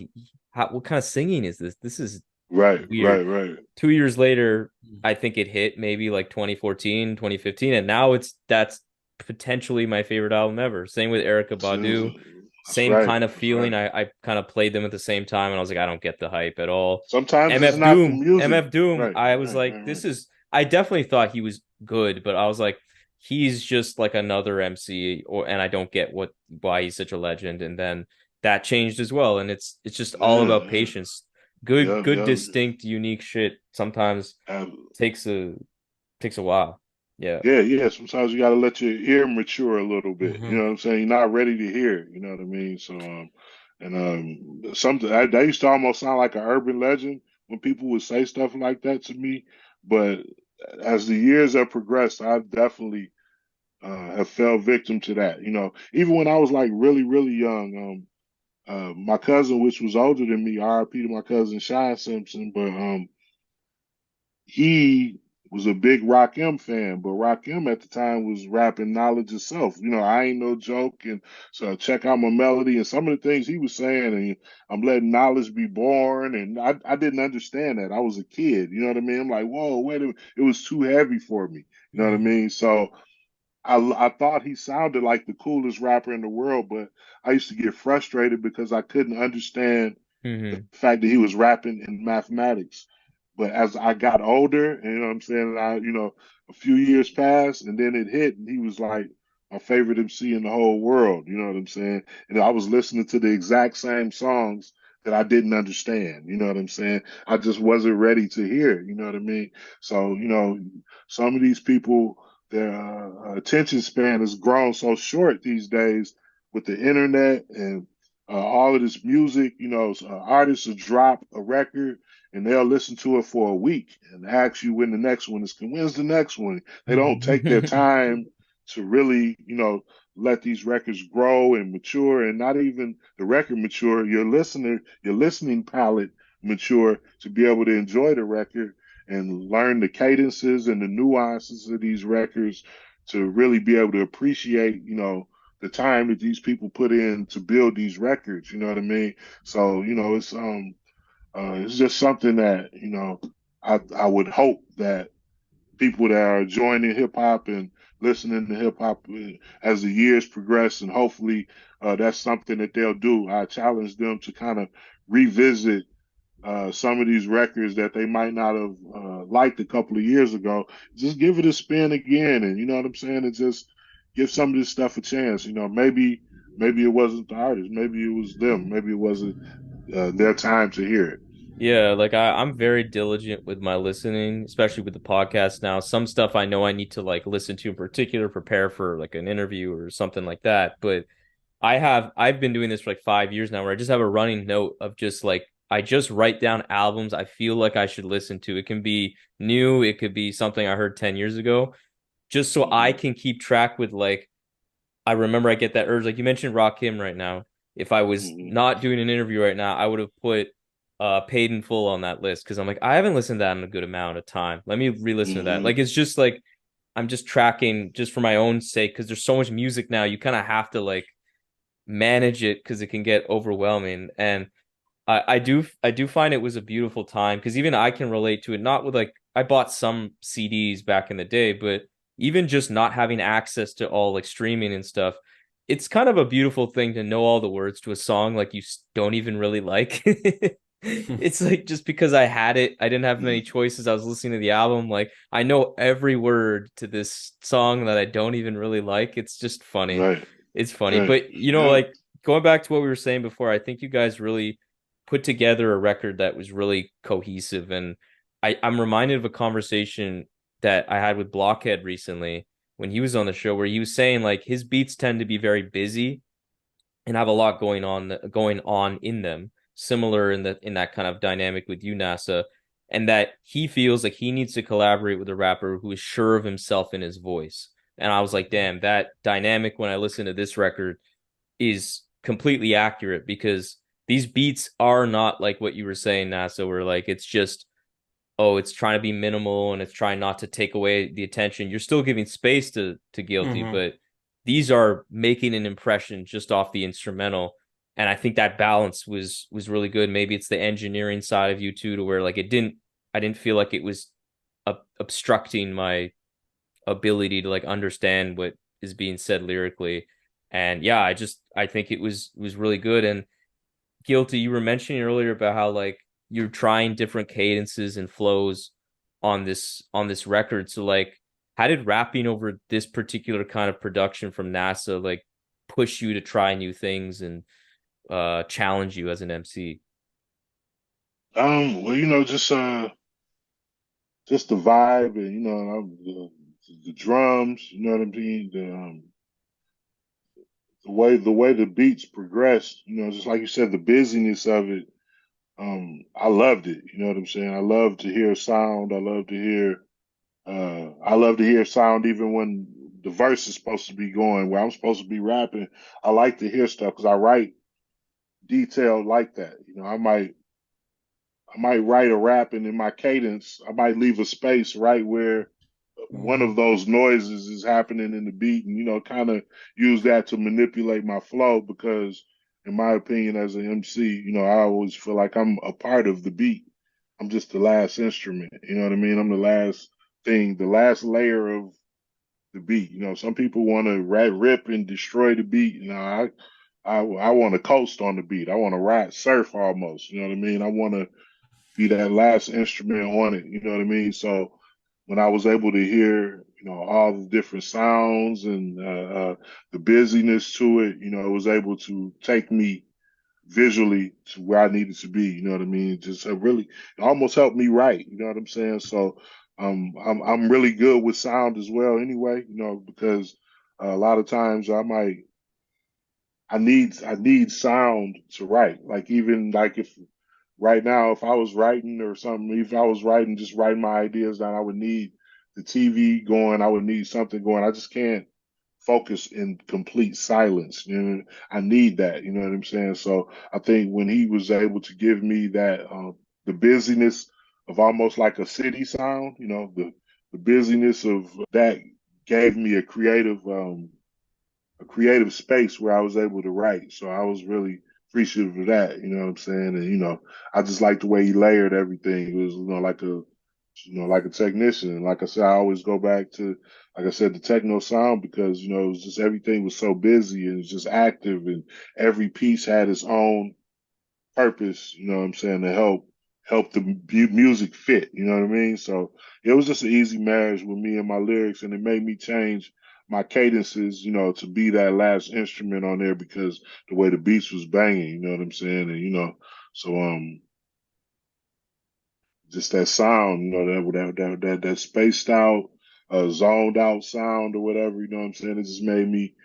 kind of singing is this? This is Right, right, weird. right. 2 years later, I think it hit maybe like 2014, 2015, and now that's potentially my favorite album ever. Same with Erica Badu. That's Same right. kind of That's right. feeling. I kind of played them at the same time, and I was like, I don't get the hype at all. Sometimes it's MF not the Doom, music. MF Doom. Right, I was right, like, right, right. this is. I definitely thought he was good, but I was like, he's just like another MC, and I don't get why he's such a legend. And then that changed as well, and it's just all Yeah, about yeah. patience. Good, Yep, good, yep. distinct, unique shit. Sometimes Ab- takes a takes a while. Yeah. Yeah, yeah. Sometimes you got to let your ear mature a little bit. You Hmm. know what I'm saying? You're not ready to hear it. You know what I mean? So, something that used to almost sound like an urban legend when people would say stuff like that to me. But as the years have progressed, I definitely have fell victim to that. Even when I was like really, really young, my cousin, which was older than me, RIP to my cousin Shy Simpson, but he was a big Rakim fan, but Rakim at the time was rapping knowledge itself. I ain't no joke, and so check out my melody and some of the things he was saying, and I'm letting knowledge be born, and I didn't understand that. I was a kid, you know what I mean? I'm like, whoa, wait a minute, it was too heavy for me, you know what I Hmm. mean? So I thought he sounded like the coolest rapper in the world, but I used to get frustrated because I couldn't understand the Hmm. fact that he was rapping in mathematics. But as I got older, and you know what I'm saying, a few years passed and then it hit, and he was like my favorite MC in the whole world, you know what I'm saying? And I was listening to the exact same songs that I didn't understand, you know what I'm saying? I just wasn't ready to hear it, you know what I mean? So, some of these people, their attention span has grown so short these days with the internet and all of this music. Artists will drop a record and they'll listen to it for a week and ask you when the next one is. When's the next one? They don't take their time to really, let these records grow and mature, and not even the record mature. Your listening palette mature to be able to enjoy the record and learn the cadences and the nuances of these records to really be able to appreciate, the time that these people put in to build these records. You know what I mean? So, it's just something that I would hope that people that are joining hip hop and listening to hip hop as the years progress, and hopefully that's something that they'll do. I challenge them to kind of revisit some of these records that they might not have liked a couple of years ago. Just give it a spin again, and you know what I'm saying, and just give some of this stuff a chance. Maybe it wasn't the artist, maybe it was them, maybe it wasn't their time to hear it. Yeah, like I'm very diligent with my listening, especially with the podcast now. Some stuff I know I need to like listen to in particular, prepare for like an interview or something like that. But I've been doing this for like 5 years now where I just have a running note of just like I just write down albums I feel like I should listen to. It can be new, it could be something I heard 10 years ago, just so I Mhm. can keep track with like I remember I get that urge. Like you mentioned Rakim right now. If I was Hmm. not doing an interview right now, I would have put Paid in Full on that list because I'm like, I haven't listened to that in a good amount of time. Let me re-listen to that. Hmm. Like it's just like I'm just tracking just for my own sake because there's so much music now. You kind of have to like manage it because it can get overwhelming. And I do find it was a beautiful time because even I can relate to it. Not with like I bought some CDs back in the day, but even just not having access to all like streaming and stuff, it's kind of a beautiful thing to know all the words to a song like you don't even really like. It's like just because I had it, I didn't have many choices. I was listening to the album, like I know every word to this song that I don't even really like. It's just funny. Right. It's funny. Right. But Yeah. like going back to what we were saying before, I think you guys really put together a record that was really cohesive. And I'm reminded of a conversation that I had with Blockhead recently when he was on the show where he was saying like his beats tend to be very busy and have a lot going on in them, similar in that kind of dynamic with you, NASA, and that he feels like he needs to collaborate with a rapper who is sure of himself in his voice. And I was like, damn, that dynamic when I listen to this record is completely accurate because these beats are not like what you were saying, NASA, where like it's just it's trying to be minimal and it's trying not to take away the attention. You're still giving space to Guilty, Hmm. but these are making an impression just off the instrumental. And I think that balance was really good. Maybe it's the engineering side of you too, to where like I didn't feel like it was obstructing my ability to like understand what is being said lyrically. And yeah, I think it was really good. And Guilty, you were mentioning earlier about how like you're trying different cadences and flows on this record. So like how did rapping over this particular kind of production from NASA like push you to try new things and challenge you as an MC? Well, just the vibe and the drums, you know what I mean? The way the beats progressed, just like you said, the busyness of it. I loved it. You know what I'm saying? I love to hear sound. I love to hear sound even when the verse is supposed to be going where I'm supposed to be rapping. I like to hear stuff because I write detailed like that. I might write a rap and in my cadence, I might leave a space right where one Hmm. of those noises is happening in the beat and, kind of use that to manipulate my flow because in my opinion as an MC, I always feel like I'm a part of the beat. I'm just the last instrument. You know what I mean? I'm the last thing, the last layer of the beat. Some people want to rip and destroy the beat. I want to coast on the beat. I want to ride surf almost. You know what I mean? I want to be that last instrument on it. You know what I mean? So when I was able to hear, all the different sounds and the busyness to it, it was able to take me visually to where I needed to be. You know what I mean? Just really it almost helped me write. You know what I'm saying? So I'm really good with sound as well. Anyway, because a lot of times I need sound to write. Like even like if right now if I was writing or something, if I was writing just writing my ideas down, I would need the TV going. I would need something going. I just can't focus in complete silence. I need that. You know what I'm saying? So I think when he was able to give me that, the busyness of almost like a city sound, the busyness of that gave me a creative space where I was able to write. So I was really appreciative of that. You know what I'm saying? And I just like the way he layered everything. It was like a technician. And like I said, I always go back to, like I said, the techno sound because it was just everything was so busy and it's just active and every piece had its own purpose, you know what I'm saying, to help the music fit, you know what I mean? So it was just an easy marriage with me and my lyrics, and it made me change my cadences, to be that last instrument on there because the way the beats was banging, you know what I'm saying? And so just that sound, that spaced out, zoned out sound or whatever, you know what I'm saying? It just made me,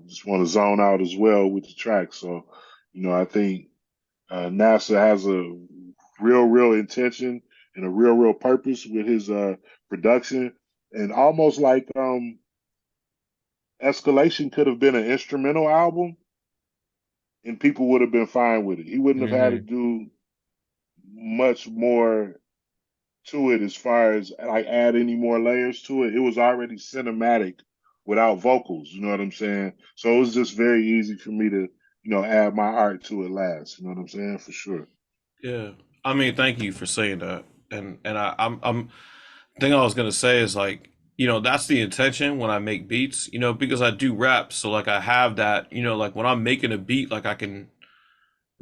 just want to zone out as well with the track. So, I think NASA has a real intention and a real purpose with his production, and almost like Escalation could have been an instrumental album, and people would have been fine with it. He wouldn't have had to Hmm. do much more to it as far as like add any more layers to it. It was already cinematic without vocals. You know what I'm saying? So it was just very easy for me to, add my art to it last. You know what I'm saying? For sure. Yeah. I mean, thank you for saying that. And I'm thing I was gonna say is like, that's the intention when I make beats, because I do rap, so like I have that, like when I'm making a beat, like I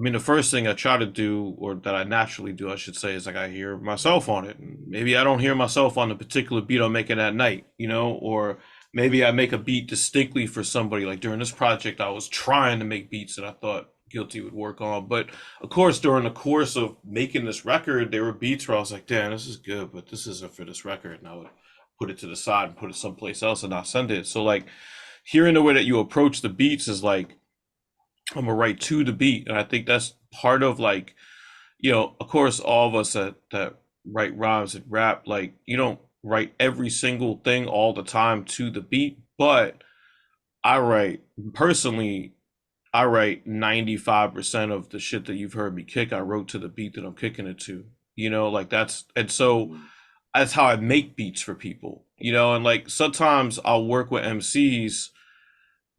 mean, the first thing I try to do, or that I naturally do, I should say, is like I hear myself on it. And maybe I don't hear myself on the particular beat I'm making that night, or maybe I make a beat distinctly for somebody. Like during this project, I was trying to make beats that I thought Guilty would work on. But of course, during the course of making this record, there were beats where I was like, damn, this is good, but this isn't for this record. And I would put it to the side and put it someplace else and not send it. So, like, hearing the way that you approach the beats is like, I'm gonna write to the beat, and I think that's part of like, of course, all of us that write rhymes and rap, like you don't write every single thing all the time to the beat, but I write personally. I write 95% of the shit that you've heard me kick. I wrote to the beat that I'm kicking it to. Like that's and so Mm-hmm. that's how I make beats for people. And like sometimes I'll work with MCs.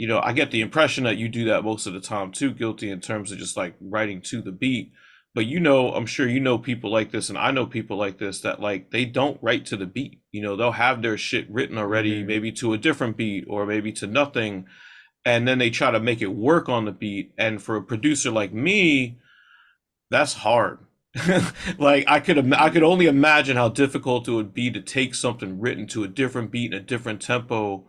I get the impression that you do that most of the time too, Guilty, in terms of just like writing to the beat. But I'm sure people like this, and I know people like this that like they don't write to the beat. They'll have their shit written already, Hmm. maybe to a different beat or maybe to nothing, and then they try to make it work on the beat. And for a producer like me, that's hard. Like I could only imagine how difficult it would be to take something written to a different beat and a different tempo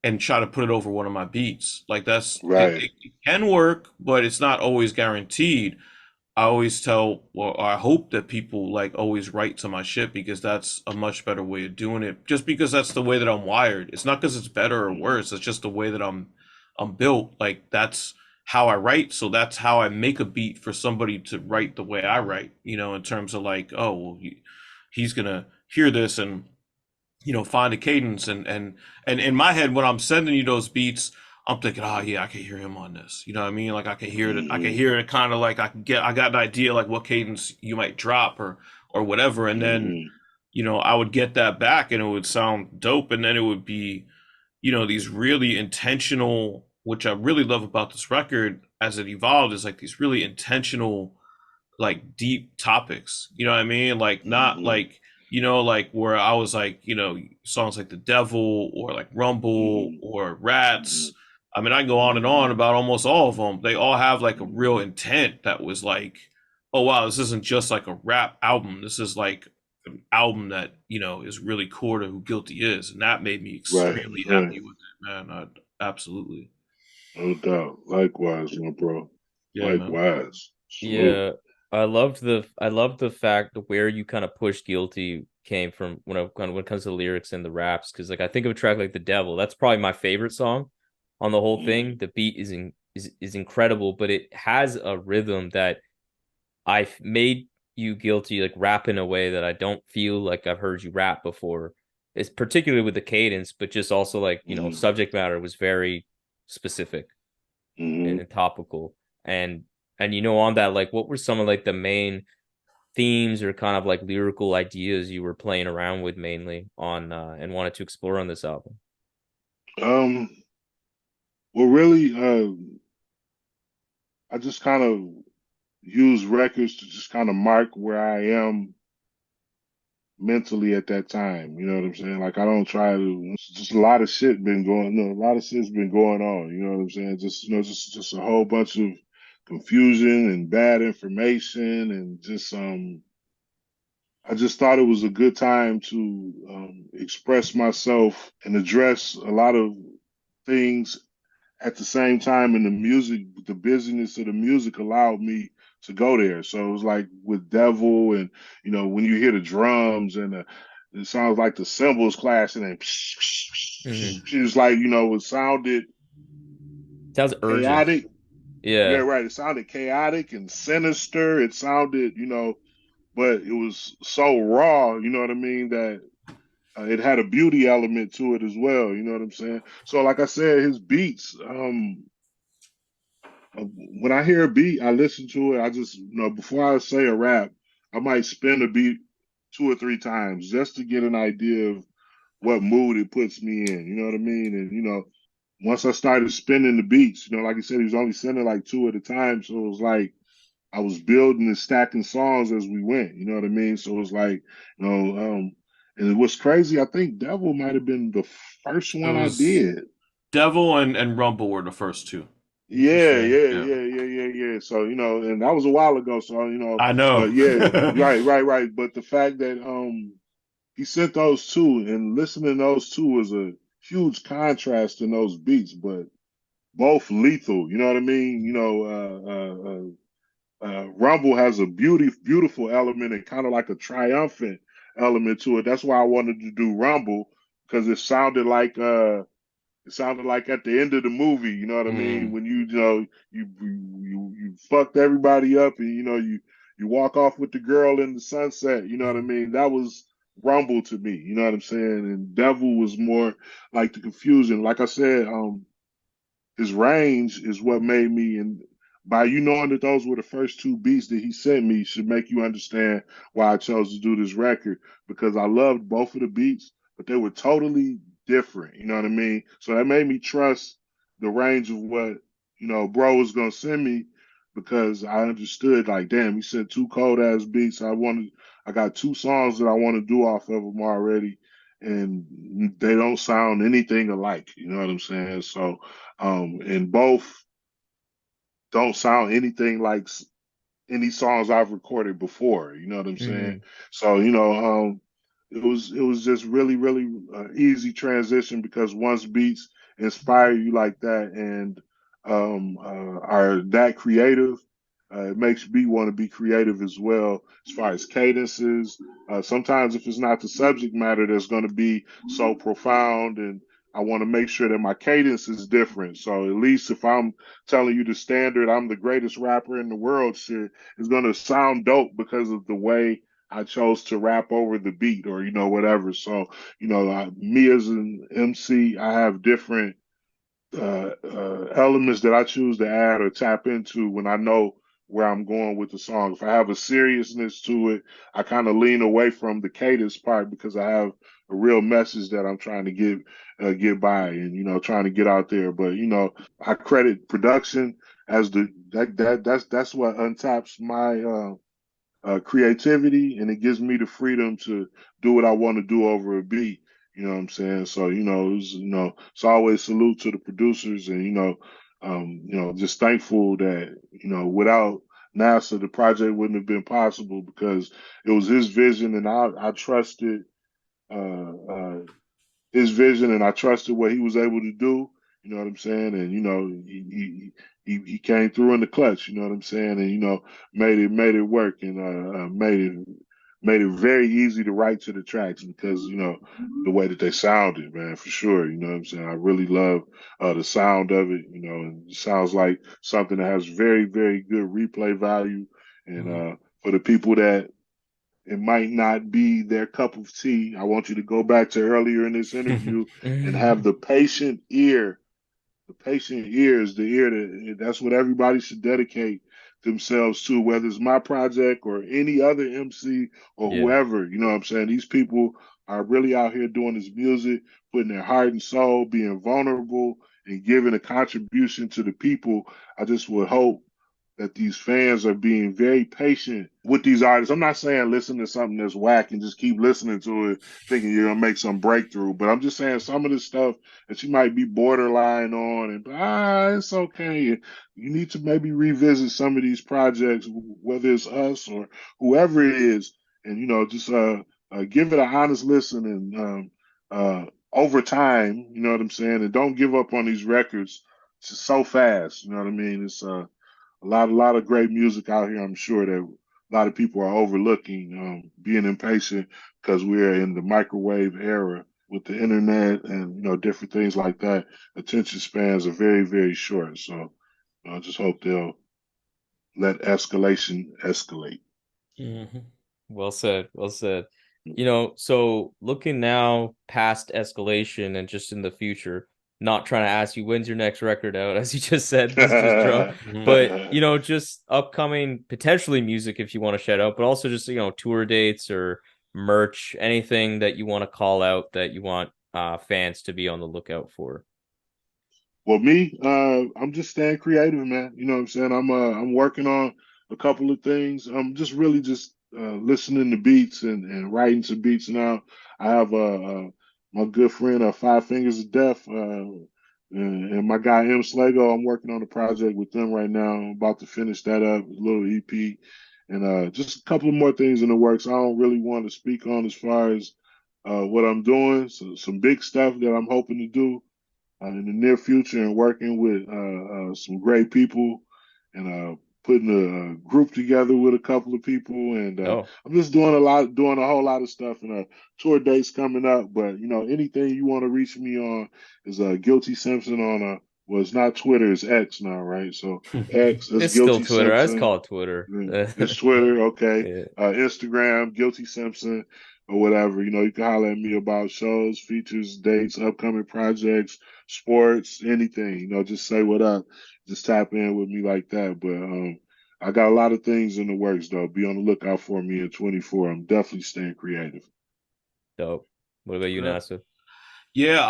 and try to put it over one of my beats. Like Right. it can work, but it's not always guaranteed. I always tell, well, I hope that people like always write to my shit because that's a much better way of doing it. Just because that's the way that I'm wired. It's not because it's better or Mm-hmm. worse. It's just the way that I'm built. Like that's how I write. So that's how I make a beat for somebody to write the way I write. In terms of like, oh, well, he's gonna hear this and find a cadence and in my head when I'm sending you those beats, I'm thinking, oh yeah, I can hear him on this. You know what I mean? Like I can Mm-hmm. hear it kind of like I got an idea like what cadence you might drop or whatever. And then, Mm-hmm. I would get that back and it would sound dope. And then it would be, these really intentional, which I really love about this record as it evolved, is like these really intentional like deep topics. You know what I mean? Like not Mm-hmm. like like where I was like songs like the devil or like rumble Mm-hmm. or Mm-hmm. rats. I mean, I can go on and on about almost all of them. They all have like a real Mm-hmm. intent that was like, oh wow, this isn't just like a rap album. This is like an album that is really core to who Guilty is, and that made me Right. extremely Right. happy with it, man. Absolutely, No doubt. Likewise, my bro. yeah, man. Likewise. Salute. Yeah, I love the fact where you kind of push Guilty came from when it comes to lyrics and the raps, because like I think of a track like The Devil, that's probably my favorite song on the whole Mm-hmm. thing. The beat is incredible, but it has a rhythm that I've made you Guilty like rap in a way that I don't feel like I've heard you rap before. It's particularly with the cadence, but just also like, Mm-hmm. subject matter was very specific Mm-hmm. and topical. And on that, like what were some of like the main themes or kind of like lyrical ideas you were playing around with mainly on and wanted to explore on this album? Um, well, really, I just kind of use records to just kind of mark where I am mentally at that time. You know what I'm saying? Like I don't try to. It's just a lot of shit been going. No, a lot of shit's been going on. You know what I'm saying? Just just a whole bunch of confusion and bad information and just I just thought it was a good time to express myself and address a lot of things at the same time. In the music, the busyness of the music allowed me to go there. So it was like with Devil, and when you hear the drums and it sounds like the cymbals clashing, and Hmm. she was like, it sounded Sounds urgent. chaotic. Yeah, Yeah. right. It sounded chaotic and sinister. It sounded, but it was so raw. You know what I mean? That It had a beauty element to it as well. You know what I'm saying? So, like I said, his beats. When I hear a beat, I listen to it. I just, before I say a rap, I might spin a beat two or three times just to get an idea of what mood it puts me in. You know what I mean? And once I started spinning the beats, like you said, he was only sending like two at a time, so it was like I was building and stacking songs as we went. You know what I mean? So it was like, you know, um, and it was crazy. I think Devil might have been the first It one I was did. Devil and Rumble were the first two. Yeah, Interesting. yeah, Yeah. yeah, yeah, yeah, yeah. So, and that was a while ago. So, I know. but yeah, right, right, right. But the fact that he sent those two and listening to those two was a huge contrast in those beats, but both lethal. You know what I mean? Rumble has a beautiful element and kind of like a triumphant element to it. That's why I wanted to do Rumble because it sounded like at the end of the movie. You know what I mean? Mm. When you fucked everybody up and you walk off with the girl in the sunset. You know what I mean? That was Rumble to me. You know what I'm saying? And Devil was more like the confusion. Like I said, his range is what made me, and by you knowing that those were the first two beats that he sent me should make you understand why I chose to do this record, because I loved both of the beats, but they were totally different. You know what I mean? So that made me trust the range of what bro was gonna send me, because I understood, like, damn, he sent two cold ass beats. I got two songs that I want to do off of them already, and they don't sound anything alike. You know what I'm saying? So and both don't sound anything like any songs I've recorded before. You know what I'm saying? Mm-hmm. So it was just really really easy transition, because once beats inspire you like that and are that creative, it makes me want to be creative as well as far as cadences. Sometimes if it's not the subject matter that's going to be so profound, and I want to make sure that my cadence is different. So at least if I'm telling you the standard, I'm the greatest rapper in the world, shit, it's going to sound dope because of the way I chose to rap over the beat, or whatever. So me as an MC, I have different elements that I choose to add or tap into when I know where I'm going with the song. If I have a seriousness to it, I kind of lean away from the cadence part, because I have a real message that I'm trying to get by, and trying to get out there. But I credit production as that's what untaps my creativity, and it gives me the freedom to do what I want to do over a beat. You know what I'm saying? So it's always salute to the producers, and just thankful that without NASA, the project wouldn't have been possible, because it was his vision, and I trusted his vision, and I trusted what he was able to do. You know what I'm saying? And he came through in the clutch. You know what I'm saying? And made it work, and made it very easy to write to the tracks, because the way that they sounded, man, for sure. You know what I'm saying? I really love the sound of it. And it sounds like something that has very very good replay value, and Mm. for the people that it might not be their cup of tea, I want you to go back to earlier in this interview and have the patient ear. The patient ear is the ear that's what everybody should dedicate themselves to, whether it's my project or any other MC or Yeah. whoever. You know what I'm saying? These people are really out here doing this music, putting their heart and soul, being vulnerable, and giving a contribution to the people. I just would hope that these fans are being very patient with these artists. I'm not saying listen to something that's whack and just keep listening to it thinking you're gonna make some breakthrough, but I'm just saying some of the stuff that you might be borderline on, and it's okay. You need to maybe revisit some of these projects, whether it's us or whoever it is, and just give it an honest listen, and over time, you know what I'm saying, and don't give up on these records so fast. You know what I mean? It's a lot of great music out here. I'm sure that a lot of people are overlooking, being impatient because we're in the microwave era with the internet and different things like that. Attention spans are very very short. So I just hope they'll let escalation escalate. Hmm. Well said. Well said. So looking now past Escalation and just in the future, not trying to ask you when's your next record out, as you just said, this just dropped. Mhm. But, just upcoming potentially music if you want to shout out, but also just, tour dates or merch, anything that you want to call out that you want fans to be on the lookout for. Well, me, I'm just staying creative, man. You know what I'm saying? I'm working on a couple of things. I'm just really just listening to beats and writing some beats now. I have my good friend Five Fingers of Death and my guy M Slago. I'm working on a project with them right now. I'm about to finish that up, a little EP, and just a couple of more things in the works. I don't really want to speak on as far as what I'm doing. So some big stuff that I'm hoping to do in the near future and working with some great people and putting a group together with a couple of people. And Oh, I'm just doing a whole lot of stuff. And tour dates coming up. But anything you want to reach me on is Guilty Simpson on well, it's not Twitter, it's X now, right? So X is it's still Guilty Twitter. I just Simpson. call it Twitter. It's Twitter, okay. Yeah. Instagram, Guilty Simpson, or whatever. You can holler at me about shows, features, dates, upcoming projects, sports, anything. Just say what up. Just tap in with me like that. But I got a lot of things in the works though. Be on the lookout for me in 24. I'm definitely staying creative. Dope. What about you, Yeah. NASA? Yeah,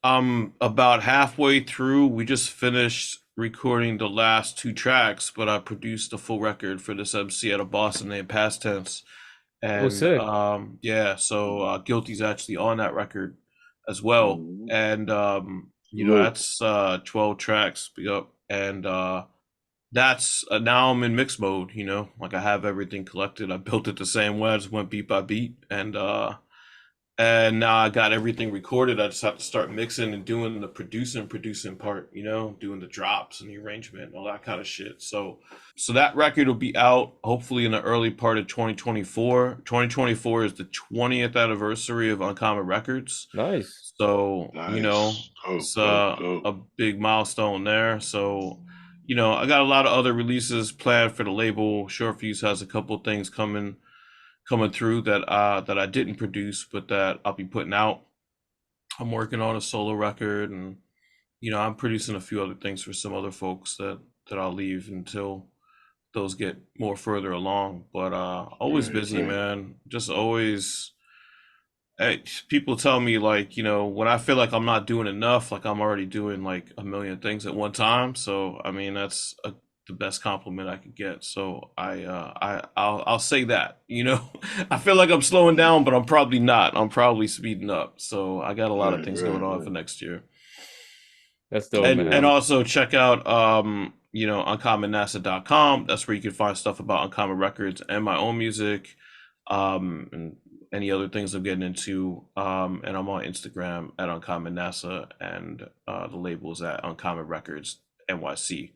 I'm about halfway through. We just finished recording the last two tracks, but I produced a full record for this MC out of Boston named Past Tense. Oh, And sick. yeah, so Guilty's actually on that record as well. Mhm. And Look, that's 12 tracks. Yep. And that's now I'm in mix mode, like I have everything collected. I built it the same way. I just went beat by beat and now I got everything recorded. I just have to start mixing and doing the producing part, doing the drops and the arrangement and all that kind of shit. So that record will be out hopefully in the early part of 2024. 2024 is the 20th anniversary of Uncommon Records. Nice. So, nice. Dope, it's dope, dope. a big milestone there. So, I got a lot of other releases planned for the label. Short Fuse has a couple things coming through that I didn't produce, but that I'll be putting out. I'm working on a solo record, and I'm producing a few other things for some other folks that I'll leave until those get more further along. But always Right, busy, right. man. Just always. Hey, people tell me like when I feel like I'm not doing enough, like I'm already doing like a million things at one time. So I mean the best compliment I could get. So I'll say that. I feel like I'm slowing down, but I'm probably not. I'm probably speeding up. So I got a lot of Right, things going right, on for right. next year. That's dope, And man. also check out uncommonnasa.com. That's where you can find stuff about Uncommon Records and my own music, and any other things I'm getting into. And I'm on Instagram at Uncommon NASA, and the label is at Uncommon Records NYC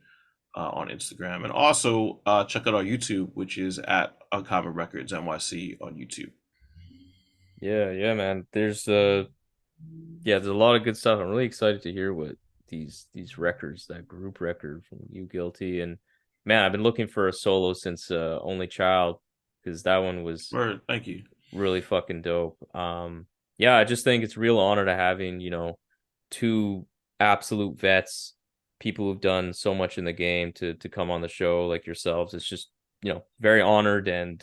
on Instagram. And also check out our YouTube, which is at Uncommon Records NYC on YouTube. Yeah, yeah, man. There's a lot of good stuff. I'm really excited to hear what these records, that group record from You Guilty, and man, I've been looking for a solo since Only Child, because that one was Word, thank you. really fucking dope. Yeah, I just think it's a real honor to having, two absolute vets, people who've done so much in the game to come on the show like yourselves. It's just, very honored, and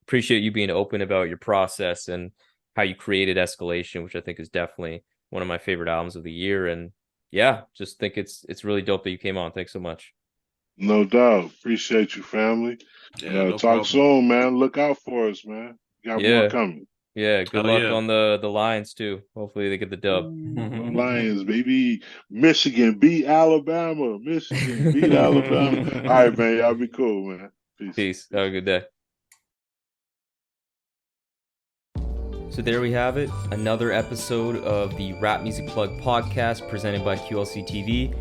appreciate you being open about your process and how you created Escalation, which I think is definitely one of my favorite albums of the year. And yeah, just think it's really dope that you came on. Thanks so much. No doubt. Appreciate you, family. And Yeah, no talk problem. soon, man. Look out for us, man. Got more Yeah, coming. yeah. Good Hell luck yeah. on the Lions too. Hopefully they get the dub. Ooh, the Lions, baby. Michigan beat Alabama. Michigan beat Alabama. All right, man. Y'all be cool, man. Peace. Peace. Have a good day. So there we have it, another episode of the Rap Music Plug podcast presented by QLC TV.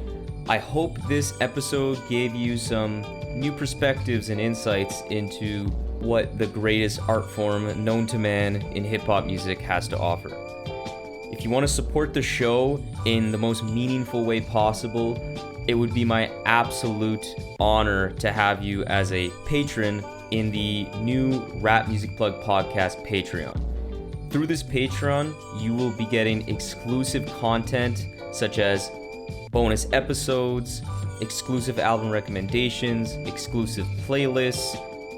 I hope this episode gave you some new perspectives and insights into what the greatest art form known to man in hip-hop music has to offer. If you want to support the show in the most meaningful way possible, it would be my absolute honor to have you as a patron in the new Rap Music Plug Podcast Patreon. Through this Patreon, you will be getting exclusive content such as bonus episodes, exclusive album recommendations, exclusive playlists,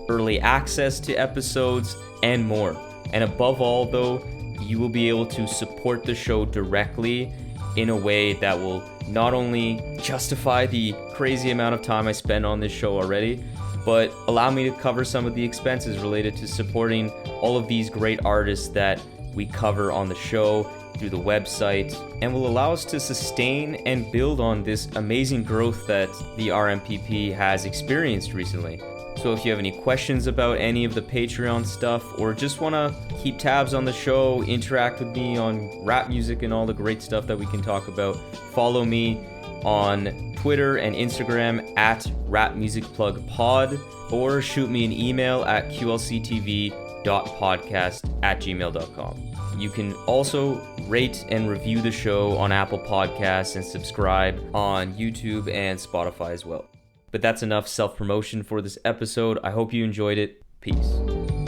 early access to episodes, and more. And above all, though, you will be able to support the show directly in a way that will not only justify the crazy amount of time I spend on this show already, but allow me to cover some of the expenses related to supporting all of these great artists that we cover on the show through the website, and will allow us to sustain and build on this amazing growth that the RMPP has experienced recently. So if you have any questions about any of the Patreon stuff, or just want to keep tabs on the show, interact with me on rap music and all the great stuff that we can talk about, follow me on Twitter and Instagram at rapmusicplugpod, or shoot me an email at qlctv.podcast@gmail.com. You can also rate and review the show on Apple Podcasts and subscribe on YouTube and Spotify as well. But that's enough self-promotion for this episode. I hope you enjoyed it. Peace.